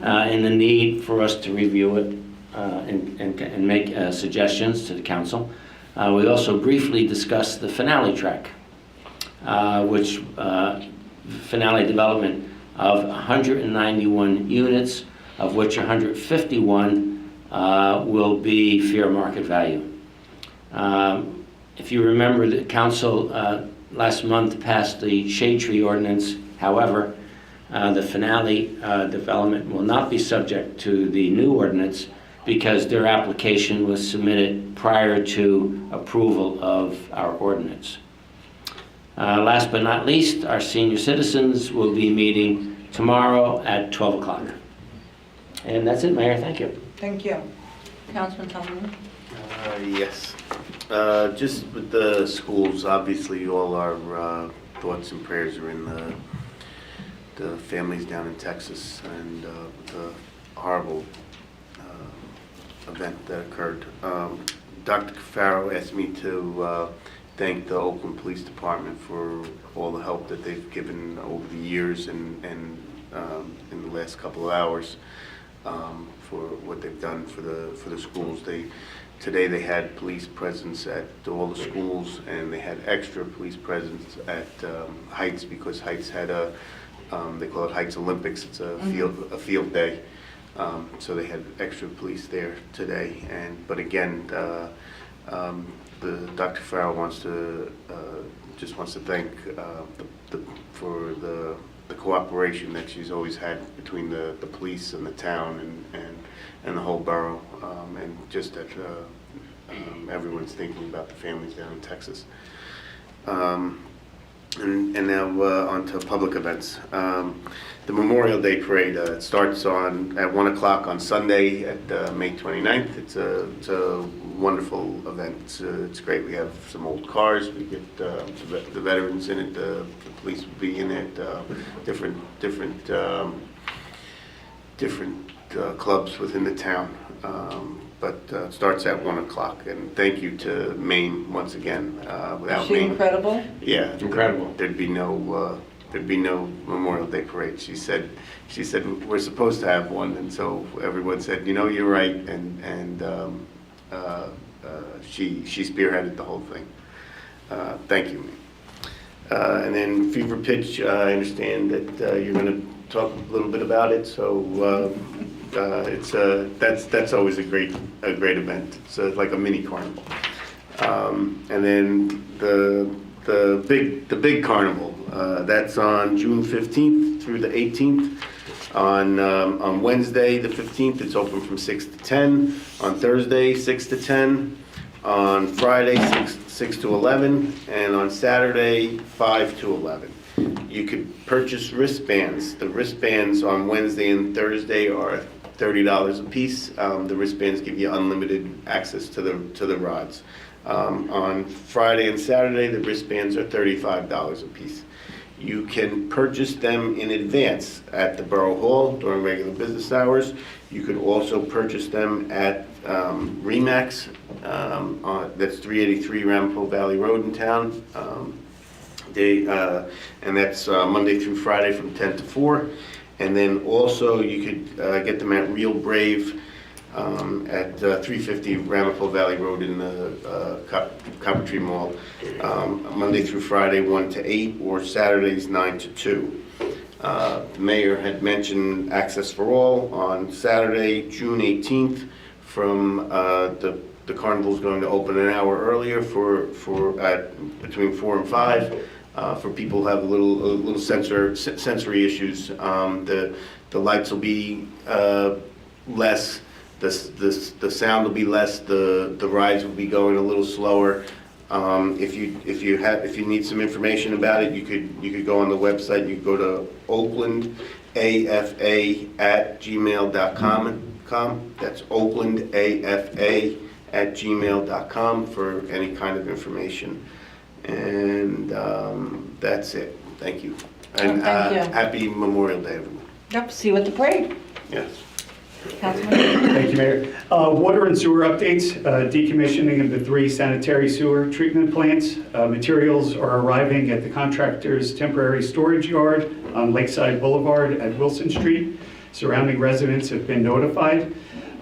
Speaker 8: And the need for us to review it and make suggestions to the council. We also briefly discussed the finale track, which finale development of 191 units, of which 151 will be fair market value. If you remember, the council last month passed the shade tree ordinance. However, the finale development will not be subject to the new ordinance because their application was submitted prior to approval of our ordinance. Last but not least, our senior citizens will be meeting tomorrow at 12 o'clock. And that's it, Mayor. Thank you.
Speaker 1: Thank you. Councilman Tomlin?
Speaker 4: Yes. Just with the schools, obviously all our thoughts and prayers are in the families down in Texas and the horrible event that occurred. Dr. Cafaro asked me to thank the Oakland Police Department for all the help that they've given over the years and in the last couple of hours for what they've done for the schools. Today they had police presence at all the schools, and they had extra police presence at Heights because Heights had they call it Heights Olympics. It's a field day. So they had extra police there today. But again, Dr. Farrell wants to thank for the cooperation that she's always had between the police and the town and the whole borough, and just that everyone's thinking about the families down in Texas. And now on to public events. The Memorial Day Parade starts at 1 o'clock on Sunday at May 29th. It's a wonderful event. It's great. We have some old cars. We get the veterans in it. The police will be in it. Different clubs within the town. But it starts at 1 o'clock. And thank you to Maine once again. Without
Speaker 1: Is she
Speaker 4: Maine,
Speaker 1: incredible?
Speaker 4: yeah,
Speaker 8: Incredible.
Speaker 4: There'd be no Memorial Day Parade. She said we're supposed to have one, and so everyone said, you're right, and she spearheaded the whole thing. Thank you. And then Fever Pitch, I understand that you're going to talk a little bit about it. So that's always a great event. It's like a mini carnival. And then the big carnival, that's on June 15th through the 18th. On Wednesday, the 15th, it's open from 6 to 10. On Thursday, 6 to 10. On Friday, 6 to 11. And on Saturday, 5 to 11. You could purchase wristbands. The wristbands on Wednesday and Thursday are $30 a piece. The wristbands give you unlimited access to the rods. On Friday and Saturday, the wristbands are $35 a piece. You can purchase them in advance at the Borough Hall during regular business hours. You could also purchase them at Remax, that's 383 Ramapo Valley Road in town. And that's Monday through Friday from 10 to 4. And then also you could get them at Real Brave at 350 Ramapo Valley Road in the Copper Tree Mall, Monday through Friday 1 to 8 or Saturdays 9 to 2. The mayor had mentioned Access for All on Saturday, June 18th from the carnival's going to open an hour earlier for between 4 and 5. For people who have a little sensory issues, the lights will be less, the sound will be less, the rides will be going a little slower. If you need some information about it, you could go on the website. You could go to Oakland oaklandafa@gmail.com. That's oaklandafa@gmail.com for any kind of information. And that's it. Thank you. And
Speaker 1: Thank you.
Speaker 4: happy Memorial Day, everyone.
Speaker 1: Yep, see you at the parade.
Speaker 4: Yes.
Speaker 1: Councilman?
Speaker 13: Thank you, Mayor. Water and sewer updates, decommissioning of the 3 sanitary sewer treatment plants. Materials are arriving at the contractor's temporary storage yard on Lakeside Boulevard at Wilson Street. Surrounding residents have been notified.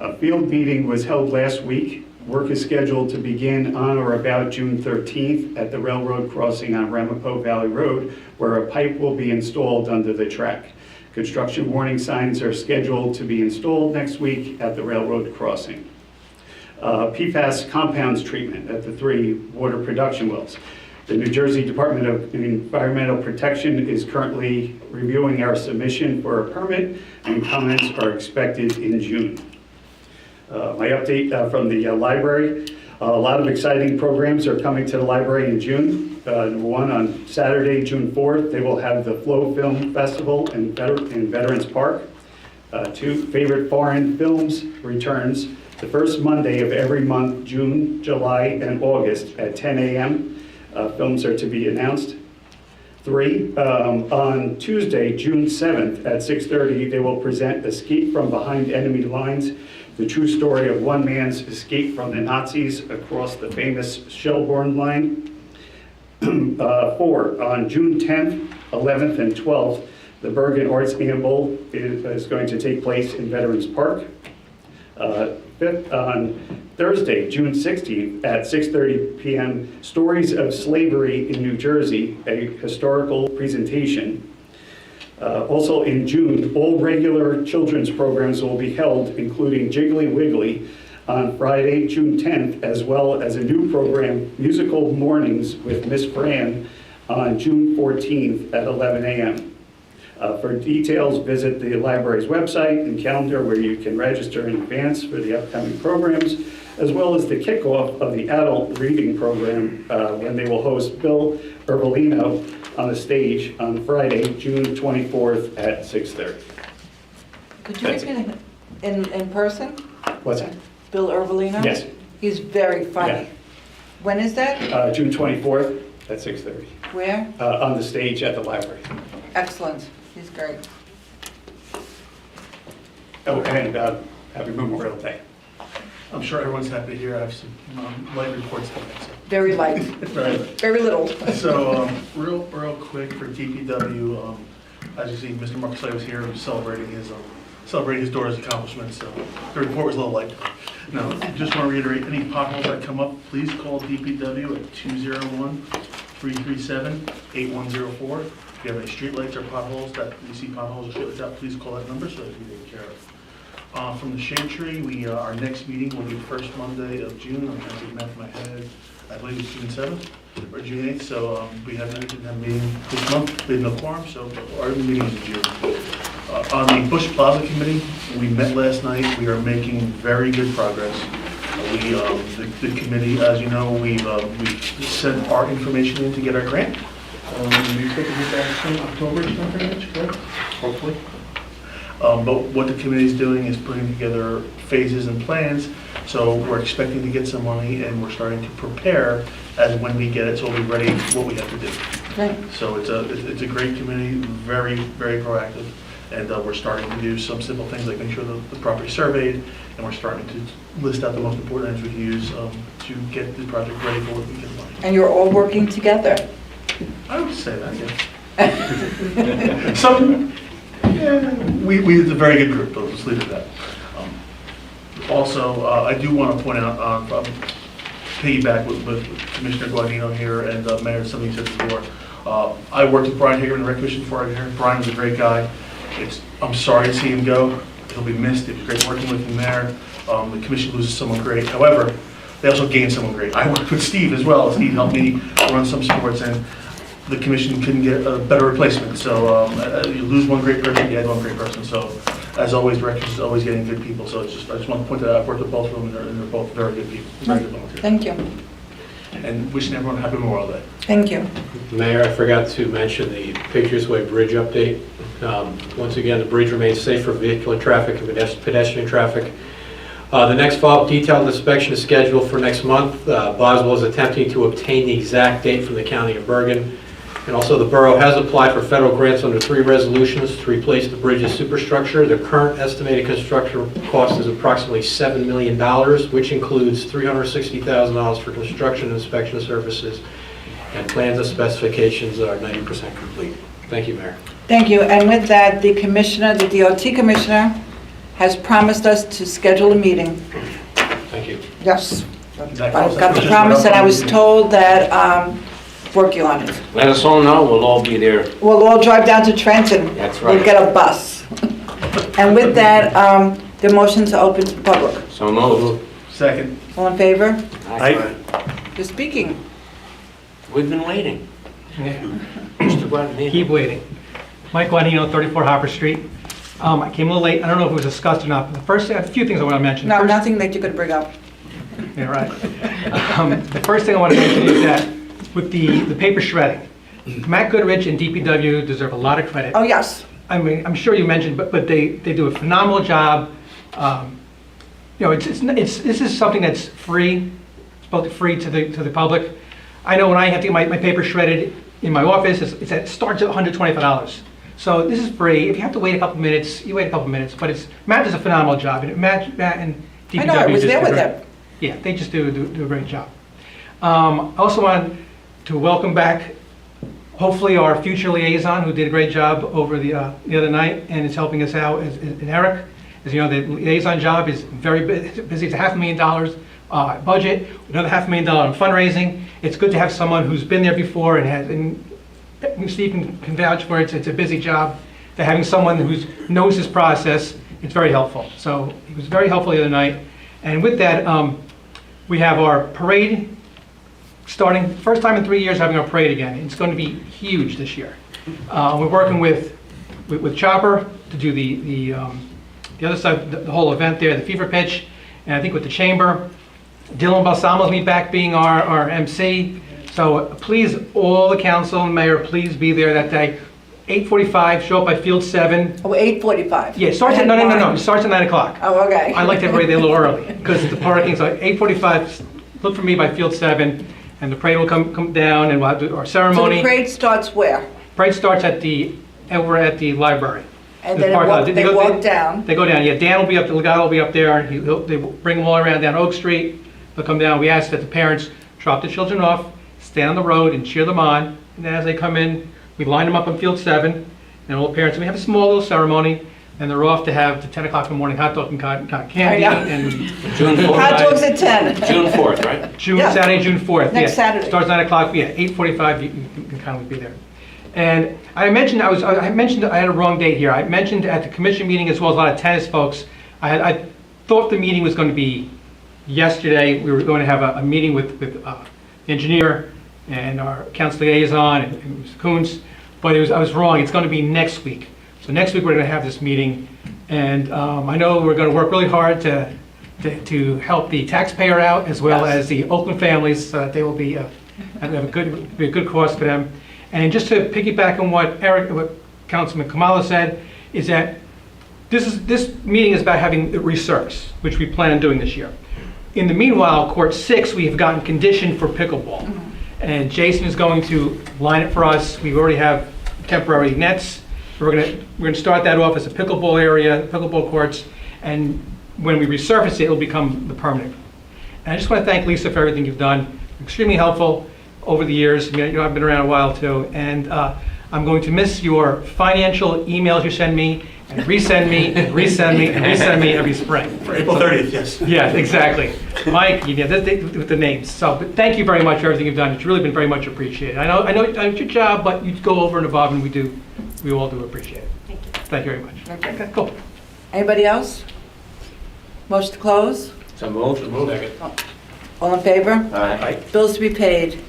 Speaker 13: A field meeting was held last week. Work is scheduled to begin on or about June 13th at the railroad crossing on Ramapo Valley Road, where a pipe will be installed under the track. Construction warning signs are scheduled to be installed next week at the railroad crossing. PFAS compounds treatment at the 3 water production wells. The New Jersey Department of Environmental Protection is currently reviewing our submission for a permit, and comments are expected in June. My update from the library. A lot of exciting programs are coming to the library in June. Number 1, on Saturday, June 4th, they will have the Flow Film Festival in Veterans Park. 2, Favorite Foreign Films returns the first Monday of every month, June, July, and August at 10 a.m. Films are to be announced. 3, on Tuesday, June 7th at 6:30, they will present Escape from Behind Enemy Lines, the true story of one man's escape from the Nazis across the famous Shelbourne line. 4, on June 10th, 11th, and 12th, the Bergen Arts Amble is going to take place in Veterans Park. 5th, on Thursday, June 16th at 6:30 p.m., Stories of Slavery in New Jersey, a historical presentation. Also in June, all regular children's programs will be held, including Jiggly Wiggly, on Friday, June 10th, as well as a new program, Musical Mornings with Miss Fran, on June 14th at 11 a.m. For details, visit the library's website and calendar, where you can register in advance for the upcoming programs, as well as the kickoff of the adult reading program when they will host Bill Erbolino on the stage on Friday, June 24th at 6:30.
Speaker 1: Could you repeat it in person?
Speaker 13: What's that?
Speaker 1: Bill Erbolino?
Speaker 13: Yes.
Speaker 1: He's very funny.
Speaker 13: Yeah.
Speaker 1: When is that?
Speaker 13: June 24th at 6:30.
Speaker 1: Where?
Speaker 13: On the stage at the library.
Speaker 1: Excellent. He's great.
Speaker 13: Oh, and happy Memorial Day.
Speaker 11: I'm sure everyone's happy to hear. I have some light reports coming.
Speaker 1: Very light.
Speaker 11: Right.
Speaker 1: Very little.
Speaker 11: So, real quick for DPW, as you see, Mr. Marcus was here celebrating his daughter's accomplishments. So the report was a little light. Now, just want to reiterate, any potholes that come up, please call DPW at 201-337-8104. If you have any streetlights or potholes that you see potholes or streetlights out, please call that number so that we can take care of. From the Shade Tree, our next meeting will be the first Monday of June. I'm trying to do math in my head. I believe it's June 7th or June 8th. So we didn't have a meeting this month. We had no quorum, so our meeting is in June. On the Bush Plaza Committee, we met last night. We are making very good progress. The committee, as you know, we've sent our information in to get our grant. We expect to get that in October, correct? Hopefully. But what the committee is doing is putting together phases and plans. So we're expecting to get some money, and we're starting to prepare as when we get it, so we'll be ready what we have to do.
Speaker 1: Right.
Speaker 11: So it's a great committee, very, very proactive. And we're starting to do some simple things like make sure the property surveyed, and we're starting to list out the most important items we can use to get the project ready for what we get money.
Speaker 1: And you're all working together.
Speaker 11: I would say that, yeah. It's a very good group, let's leave it at that. Also, I do want to point out, piggyback with Commissioner Guadino here and Mayor, something you said before. I worked with Brian Hager in the Rec Commission before I got here. Brian was a great guy. I'm sorry to see him go. He'll be missed. It was great working with him there. The commission loses someone great. However, they also gain someone great. I worked with Steve as well. Steve helped me run some sports, and the commission couldn't get a better replacement. So you lose one great person, you add one great person. So as always, the Rec Commission is always getting good people. So I just want to point that out. I've worked with both of them, and they're both very good people. Very good volunteers.
Speaker 1: Thank you.
Speaker 11: and wishing everyone a happy Memorial Day.
Speaker 1: Thank you.
Speaker 6: Mayor, I forgot to mention the Patriots Way Bridge update. Once again, the bridge remains safe for vehicular traffic and pedestrian traffic. The next follow-up detailed inspection is scheduled for next month. Boswell is attempting to obtain the exact date from the County of Bergen. And also, the borough has applied for federal grants under 3 resolutions to replace the bridge's superstructure. The current estimated construction cost is approximately $7 million, which includes $360,000 for construction and inspection services, and plans and specifications are 90% complete. Thank you, Mayor.
Speaker 1: Thank you. And with that, the commissioner, the DOT commissioner, has promised us to schedule a meeting.
Speaker 6: Thank you.
Speaker 1: Yes. I got the promise, and I was told that working on it.
Speaker 8: Let us all know, we'll all be there.
Speaker 1: We'll all drive down to Trenton.
Speaker 8: That's right.
Speaker 1: We'll get a bus. And with that, the motion to open to the public.
Speaker 8: So moved.
Speaker 11: Second.
Speaker 1: All in favor?
Speaker 5: Aye.
Speaker 1: You're speaking.
Speaker 8: We've been waiting. Mr. Guadagnino.
Speaker 14: Keep waiting. Mike Guadagnino, 34 Harper Street. I came a little late. I don't know if it was discussed or not, but the first, a few things I want to mention.
Speaker 1: No,
Speaker 14: First-
Speaker 1: nothing that you could bring up.
Speaker 14: Yeah, right. The first thing I want to mention is that with the paper shredding, Matt Goodrich and DPW deserve a lot of credit.
Speaker 1: Oh, yes.
Speaker 14: I mean, I'm sure you mentioned, but they do a phenomenal job. You know, this is something that's free, supposed to free to the public. I know when I have to get my paper shredded in my office, it starts at $125. So this is free. If you have to wait a couple minutes, you wait a couple minutes. But Matt does a phenomenal job. And Matt and DPW
Speaker 1: I know, I was
Speaker 14: just
Speaker 1: there
Speaker 14: do
Speaker 1: with
Speaker 14: great-
Speaker 1: them.
Speaker 14: Yeah, they just do a great job. I also want to welcome back, hopefully, our future liaison who did a great job over the other night and is helping us out, is Eric. As you know, the liaison job is very busy. It's a $500,000 budget, another $500,000 in fundraising. It's good to have someone who's been there before and Steve can vouch for it. It's a busy job. That having someone who knows this process, it's very helpful. So he was very helpful the other night. And with that, we have our parade starting, first time in 3 years having our parade again. It's going to be huge this year. We're working with Chopper to do the other side, the whole event there, the fever pitch, and I think with the chamber. Dylan Balsamos will be back being our MC. So please, all the council and mayor, please be there that day. 8:45, show up by Field 7.
Speaker 1: Oh, 8:45.
Speaker 14: Yeah, it starts at, no, it starts at 9 o'clock.
Speaker 1: Oh, okay.
Speaker 14: I like to everybody there a little early, because the parking, so 8:45, look for me by Field 7, and the parade will come down, and we'll have our
Speaker 1: So
Speaker 14: ceremony.
Speaker 1: the parade starts where?
Speaker 14: Parade starts over at the library.
Speaker 1: And
Speaker 14: The
Speaker 1: then
Speaker 14: parking lot.
Speaker 1: they walk down.
Speaker 14: They go down, yeah, Dan will be up, the guy will be up there, and they will bring them all around down Oak Street. They'll come down, we ask that the parents drop the children off, stand on the road and cheer them on, and then as they come in, we line them up on Field 7, and all the parents, and we have a small little ceremony, and they're off to have the 10 o'clock in the morning hot dog and cotton candy,
Speaker 1: I know.
Speaker 14: and
Speaker 8: June 4th.
Speaker 1: Hot dogs at 10.
Speaker 8: June 4th, right?
Speaker 1: Yeah.
Speaker 14: Saturday, June 4th.
Speaker 1: Next
Speaker 14: yeah.
Speaker 1: Saturday.
Speaker 14: Starts 9 o'clock, yeah, 8:45, you can kindly be there. And I mentioned I had a wrong date here. I mentioned at the commission meeting, as well as a lot of tennis folks, I thought the meeting was going to be yesterday. We were going to have a meeting with the engineer and our council liaison and Mr. Coons, but I was wrong. It's going to be next week. So next week we're going to have this meeting, and I know we're going to work really hard to help the taxpayer out, as well as the Oakland families. They will be have a good cause for them. And just to piggyback on what Councilman Kamala said, is that this meeting is about having it resurfaced, which we plan on doing this year. In the meanwhile, Court 6, we have gotten conditioned for pickleball. And Jason is going to line it for us. We already have temporary nets. We're going to start that off as a pickleball area, pickleball courts, and when we resurface it, it'll become the permanent. And I just want to thank Lisa for everything you've done. Extremely helpful over the years. I mean, I've been around a while too, and I'm going to miss your financial emails you send me, and resend me, and resend me, and resend me every spring.
Speaker 11: For April 30th, yes.
Speaker 14: Yeah, exactly. Mike, with the names. So, but thank you very much for everything you've done. It's really been very much appreciated. I know it's your job, but you go over and above, and we all do appreciate it. Thank you very much.
Speaker 1: Okay.
Speaker 14: Cool.
Speaker 1: Anybody else? Motion to close?
Speaker 8: So moved.
Speaker 6: Second.
Speaker 1: All in favor?
Speaker 8: Aye.
Speaker 1: Bills to be paid.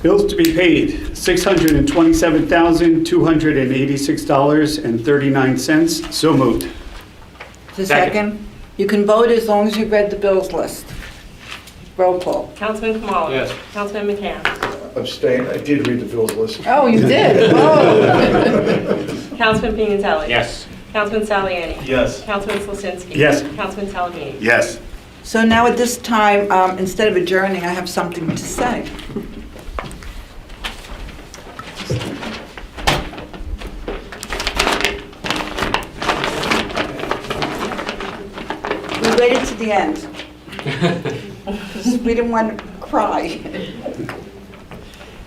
Speaker 13: Bills to be paid, $627,286.39. So moved.
Speaker 1: The second? You can vote as long as you've read the bills list. Roll call.
Speaker 2: Councilman Kamala.
Speaker 3: Yes.
Speaker 2: Councilman McCann.
Speaker 12: Abstain, I did read the bills list.
Speaker 1: Oh, you did? Oh.
Speaker 2: Councilman Piantelli.
Speaker 8: Yes.
Speaker 2: Councilman Saliani.
Speaker 11: Yes.
Speaker 2: Councilman Slasinski.
Speaker 13: Yes.
Speaker 2: Councilman Salamini.
Speaker 4: Yes.
Speaker 1: So now at this time, instead of adjourning, I have something to say. We waited to the end. We didn't want to cry.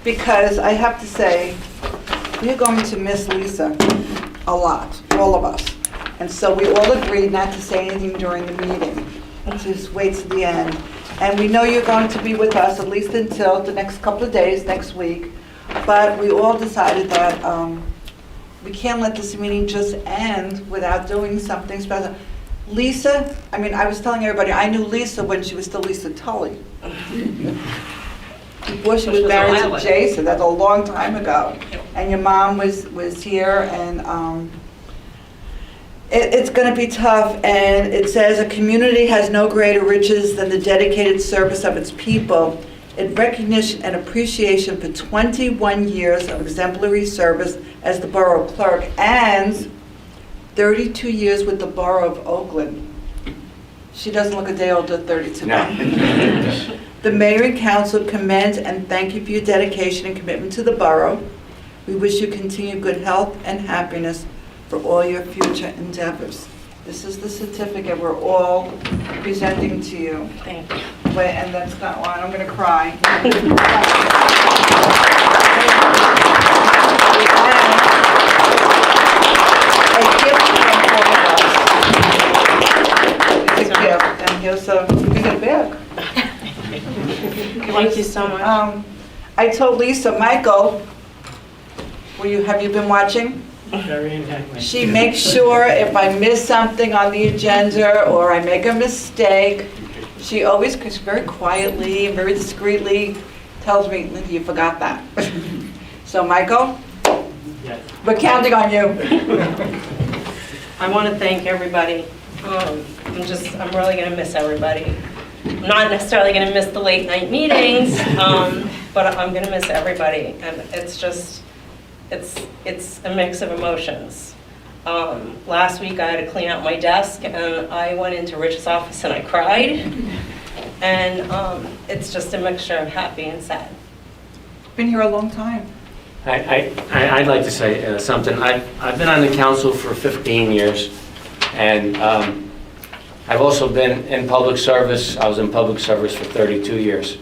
Speaker 1: Because I have to say, we're going to miss Lisa a lot, all of us. And so we all agreed not to say anything during the meeting, just wait to the end. And we know you're going to be with us at least until the next couple of days, next week. But we all decided that we can't let this meeting just end without doing something special. Lisa, I mean, I was telling everybody, I knew Lisa when she was still Lisa Tully. Before she was married to Jason, that's a long time ago. And your mom was here, and it's going to be tough. And it says, a community has no greater riches than the dedicated service of its people. In recognition and appreciation for 21 years of exemplary service as the borough clerk and 32 years with the borough of Oakland. She doesn't look a day older than 32.
Speaker 8: No.
Speaker 1: The mayor and council commend and thank you for your dedication and commitment to the borough. We wish you continued good health and happiness for all your future endeavors. This is the certificate we're all presenting to you.
Speaker 2: Thank you.
Speaker 1: Wait, and that's not one. I'm going to cry. A gift from all of us. It's a gift, and here's a, you get a bag.
Speaker 2: Thank you so much.
Speaker 1: I told Lisa, Michael, have you been watching?
Speaker 2: Very intently.
Speaker 1: She makes sure if I miss something on the agenda or I make a mistake, she always, very quietly and very discreetly, tells me, Linda, you forgot that. So, Michael, we're counting on you.
Speaker 2: I want to thank everybody. I'm really going to miss everybody. I'm not necessarily going to miss the late night meetings, but I'm going to miss everybody. And it's just, it's a mix of emotions. Last week I had to clean out my desk and I went into Rich's office and I cried. And it's just a mixture of happy and sad.
Speaker 1: Been here a long time.
Speaker 8: I'd like to say something. I've been on the council for 15 years, and I've also been in public service. I was in public service for 32 years.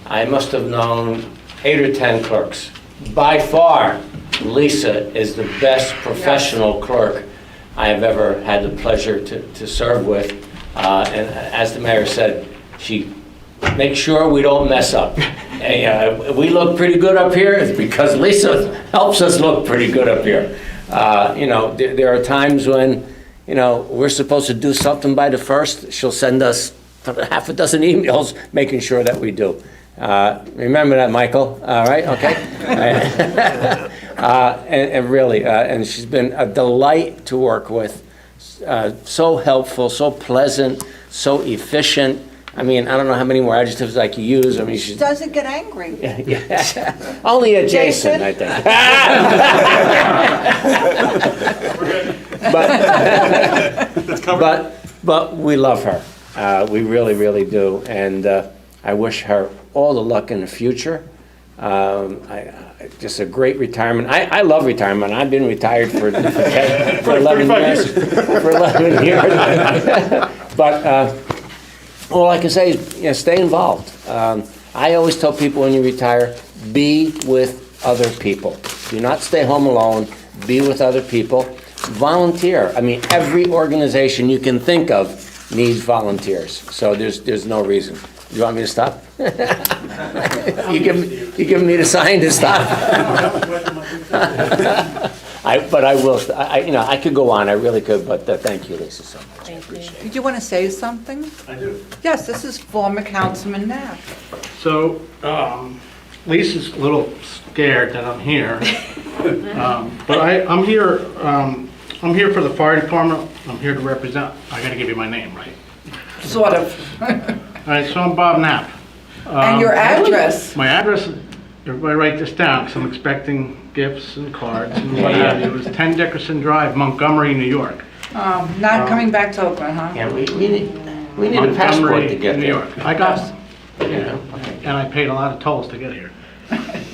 Speaker 8: I must have known 8 or 10 clerks. By far, Lisa is the best professional clerk I have ever had the pleasure to serve with. And as the mayor said, she makes sure we don't mess up. We look pretty good up here, it's because Lisa helps us look pretty good up here. There are times when, we're supposed to do something by the 1st. She'll send us half a dozen emails making sure that we do. Remember that, Michael? All right, okay? and really, and she's been a delight to work with. So helpful, so pleasant, so efficient. I mean, I don't know how many more adjectives I could use. I mean,
Speaker 1: She doesn't get angry.
Speaker 8: Yeah. Only a Jason, I think. but we love her. We really, really do. And I wish her all the luck in the future. Just a great retirement. I love retirement. I've been retired for 11 years. For 11 years. But all I can say is, stay involved. I always tell people when you retire, be with other people. Do not stay home alone. Be with other people. Volunteer. I mean, every organization you can think of needs volunteers. So there's no reason. You want me to stop? You give me the sign to stop. But I will. I could go on. I really could. But thank you, Lisa, so much.
Speaker 2: Thank you.
Speaker 1: Did you want to say something?
Speaker 15: I do.
Speaker 1: Yes, this is former Councilman Knapp.
Speaker 15: So, Lisa's a little scared that I'm here. But I'm here. I'm here for the fire department. I'm here to represent. I got to give you my name, right?
Speaker 1: Sort of.
Speaker 15: All right. So I'm Bob Knapp.
Speaker 1: And your address.
Speaker 15: My address, everybody write this down, because I'm expecting gifts and cards and what have you. It was 10 Dickerson Drive, Montgomery, New York.
Speaker 1: Not coming back to Oakland, huh?
Speaker 8: Yeah, we need a passport to get
Speaker 15: New
Speaker 8: there.
Speaker 15: York. I got one. Yeah, and I paid a lot of tolls to get here.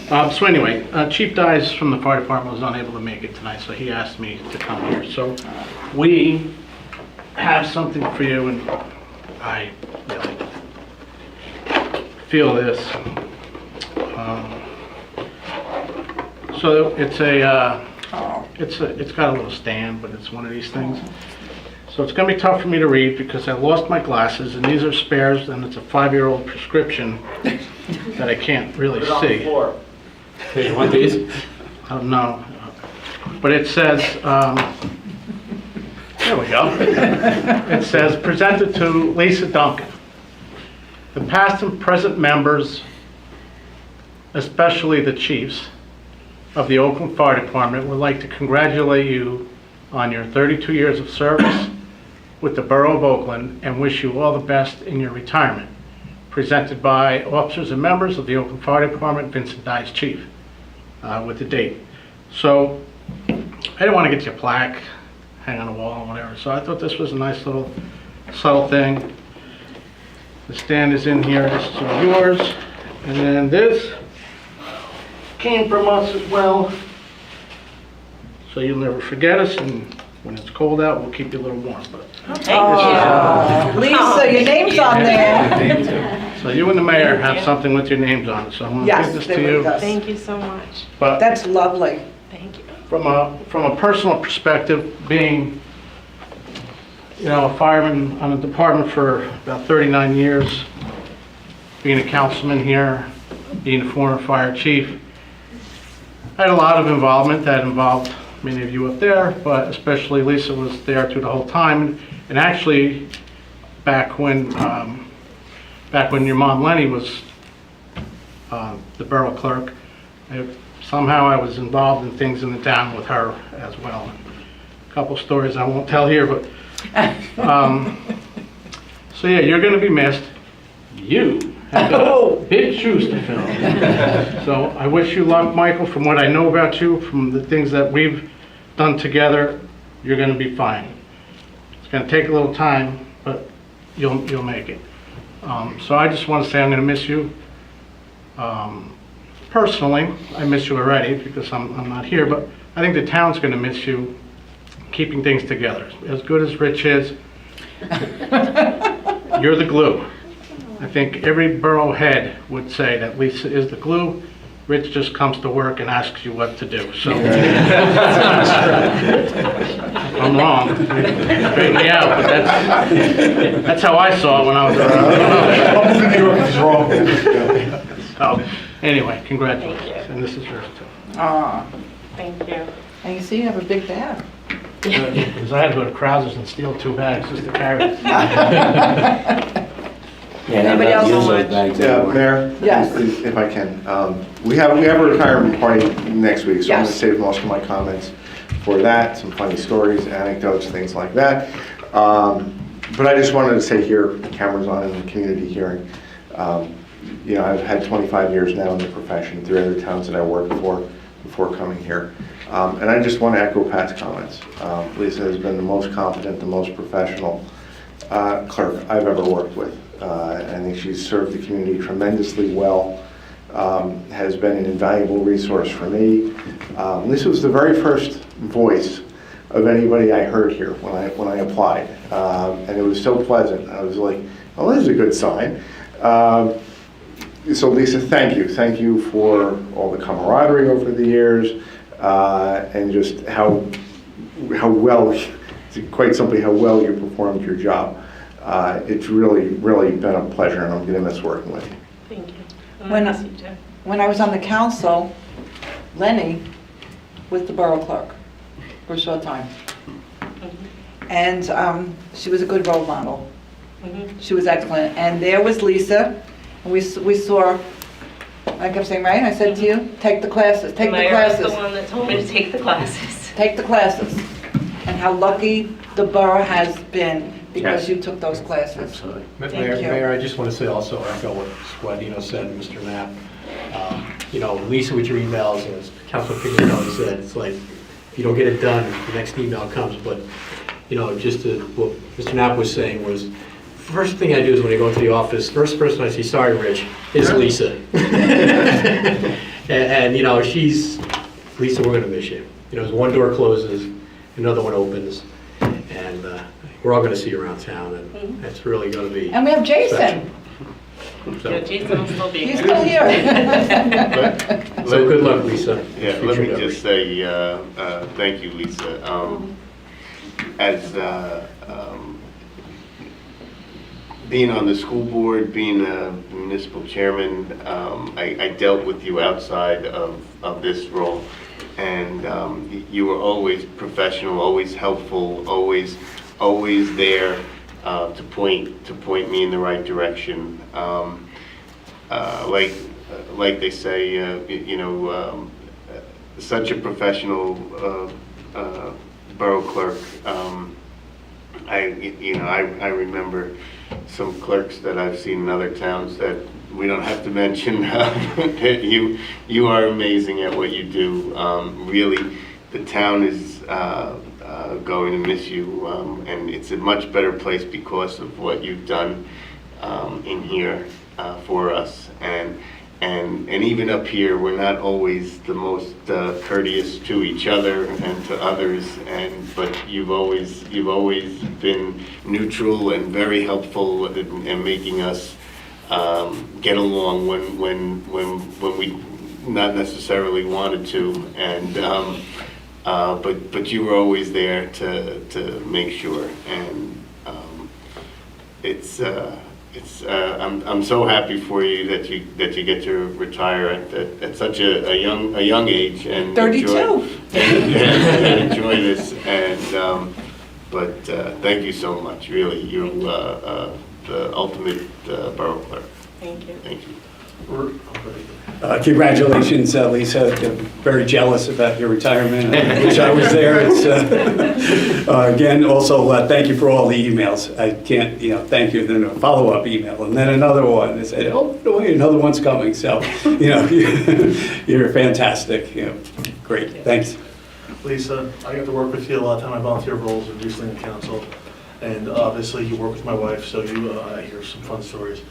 Speaker 15: So anyway, Chief Dyes from the fire department was unable to make it tonight, so he asked me to come here. So we have something for you, and I really feel this. So it's it's got a little stand, but it's one of these things. So it's going to be tough for me to read because I lost my glasses, and these are spares, and it's a 5-year-old prescription that I can't really see.
Speaker 8: You want these?
Speaker 15: I don't know. But it says, there we go. It says, presented to Lisa Duncan. The past and present members, especially the chiefs of the Oakland Fire Department, would like to congratulate you on your 32 years of service with the Borough of Oakland and wish you all the best in your retirement. Presented by officers and members of the Oakland Fire Department, Vincent Dyes, Chief, with the date. So I didn't want to get you a plaque, hang on the wall or whatever, so I thought this was a nice little subtle thing. The stand is in here, this is all yours, and then this came from us as well, so you'll never forget us, and when it's cold out, we'll keep you a little warm. But
Speaker 1: Lisa, your name's on there.
Speaker 15: so you and the mayor have something with your names on it, so I'm going to
Speaker 1: Yes,
Speaker 15: give this
Speaker 1: they
Speaker 15: to
Speaker 1: would
Speaker 15: you.
Speaker 1: does.
Speaker 2: Thank you so much.
Speaker 15: But
Speaker 1: That's lovely.
Speaker 2: Thank you.
Speaker 15: from a personal perspective, being a fireman on the department for about 39 years, being a councilman here, being a former fire chief, I had a lot of involvement that involved many of you up there, but especially Lisa was there through the whole time. And actually, back when your mom Lenny was the borough clerk, somehow I was involved in things in the town with her as well. A couple stories I won't tell here, but so yeah, you're going to be missed. You have got big shoes to fill. So I wish you luck, Michael. From what I know about you, from the things that we've done together, you're going to be fine. It's going to take a little time, but you'll make it. So I just want to say I'm going to miss you. Personally, I miss you already because I'm not here, but I think the town's going to miss you keeping things together. As good as Rich is, you're the glue. I think every borough head would say that Lisa is the glue. Rich just comes to work and asks you what to do. So if I'm wrong, straighten me out, but that's how I saw it when I was around. So anyway, congratulations. And this is yours too.
Speaker 2: Thank you.
Speaker 1: And you see, you have a big bag.
Speaker 15: Because I had to go to Krauser's and steal 2 bags just to carry it.
Speaker 1: Anybody else want?
Speaker 9: Yeah, Mayor?
Speaker 1: Yes.
Speaker 9: If I can. We have a retirement party next week, so I'm going to
Speaker 1: Yes.
Speaker 9: save most of my comments for that, some funny stories, anecdotes, things like that. But I just wanted to say here, cameras on in the community hearing, I've had 25 years now in the profession, 3 other towns that I worked for before coming here. And I just want to echo Pat's comments. Lisa has been the most competent, the most professional clerk I've ever worked with. I think she's served the community tremendously well, has been an invaluable resource for me. Lisa was the very first voice of anybody I heard here when I applied, and it was so pleasant. I was like, well, this is a good sign. So Lisa, thank you. Thank you for all the camaraderie over the years, and just how well, quite simply, how well you performed your job. It's really, really been a pleasure, and I'm going to miss working with you.
Speaker 2: Thank you.
Speaker 1: When I was on the council, Lenny was the borough clerk for a short time. And she was a good role model. She was excellent. And there was Lisa. And we saw, I kept saying, right? I said to you, take the classes, take the classes.
Speaker 2: The one that told me to take the classes.
Speaker 1: Take the classes. And how lucky the borough has been because
Speaker 8: Yes.
Speaker 1: you took those classes.
Speaker 8: Absolutely.
Speaker 1: Thank
Speaker 6: Mayor,
Speaker 1: you.
Speaker 6: Mayor, I just want to say also, echo what Squadino said, and Mr. Knapp. You know, Lisa, with your emails, as Councilman Pignatelli said, it's like, if you don't get it done, the next email comes. But, you know, just to, what Mr. Knapp was saying was, first thing I do is when I go into the office, first person I see, sorry, Rich, is Lisa. and, you know, Lisa, we're going to miss you. You know, as one door closes, another one opens, and we're all going to see you around town, and it's really going to be
Speaker 1: And we have Jason.
Speaker 6: special.
Speaker 2: Yeah, Jason will still be
Speaker 1: He's
Speaker 2: here.
Speaker 1: still here.
Speaker 6: So good luck, Lisa.
Speaker 4: Yeah, let me just say, thank you, Lisa. As being on the school board, being a municipal chairman, I dealt with you outside of this role. And you were always professional, always helpful, always there to point me in the right direction. Like they say, you know, such a professional borough clerk. I remember some clerks that I've seen in other towns that we don't have to mention. You are amazing at what you do. Really, the town is going to miss you, and it's a much better place because of what you've done in here for us. And even up here, we're not always the most courteous to each other and to others. But you've always been neutral and very helpful in making us get along when we not necessarily wanted to. And but you were always there to make sure. And I'm so happy for you that you get to retire at such a young age and
Speaker 1: 32.
Speaker 4: and enjoy this. And but thank you so much. Really, you're the ultimate borough clerk.
Speaker 2: Thank you.
Speaker 4: Thank you.
Speaker 13: Congratulations, Lisa. I'm very jealous about your retirement. I wish I was there. Again, also, thank you for all the emails. I can't, thank you. Then a follow-up email, and then another one. I said, oh, wait, another one's coming. So, you're fantastic. Great. Thanks.
Speaker 11: Lisa, I got to work with you a lot of time. I volunteer roles in recently in council, and obviously you work with my wife, so I hear some fun stories.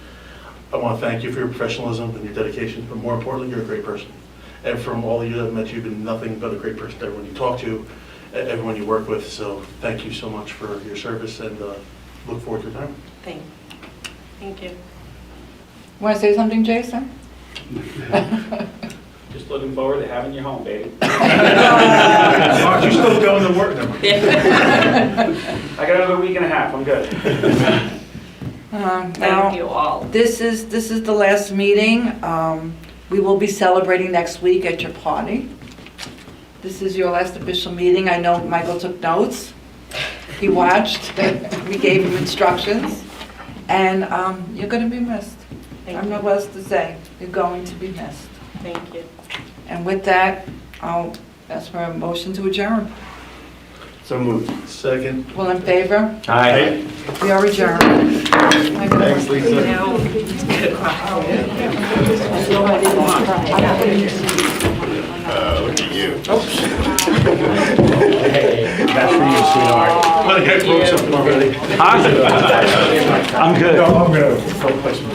Speaker 11: I want to thank you for your professionalism and your dedication, but more importantly, you're a great person. And from all of you that I've met, you've been nothing but a great person to everyone you talk to, everyone you work with. So thank you so much for your service, and look forward to retirement.
Speaker 2: Thank you.
Speaker 1: Want to say something, Jason?
Speaker 16: Just looking forward to having you home, baby.
Speaker 11: Aren't you still going to work now?
Speaker 16: I got another week and a half. I'm good.
Speaker 2: Thank you all.
Speaker 1: This is the last meeting. We will be celebrating next week at your party. This is your last official meeting. I know Michael took notes. He watched. We gave him instructions. And you're going to be missed. I don't know what else to say. You're going to be missed.
Speaker 2: Thank you.
Speaker 1: And with that, I'll ask for a motion to adjourn.
Speaker 4: So moved.
Speaker 11: Second.
Speaker 1: All in favor?
Speaker 8: Aye.
Speaker 1: We are adjourned.
Speaker 4: Thanks, Lisa.
Speaker 2: Now,
Speaker 4: Look at you.
Speaker 5: That's for you, sweetheart.
Speaker 11: I broke something already.
Speaker 5: I'm good.
Speaker 11: No, I'm going to go play some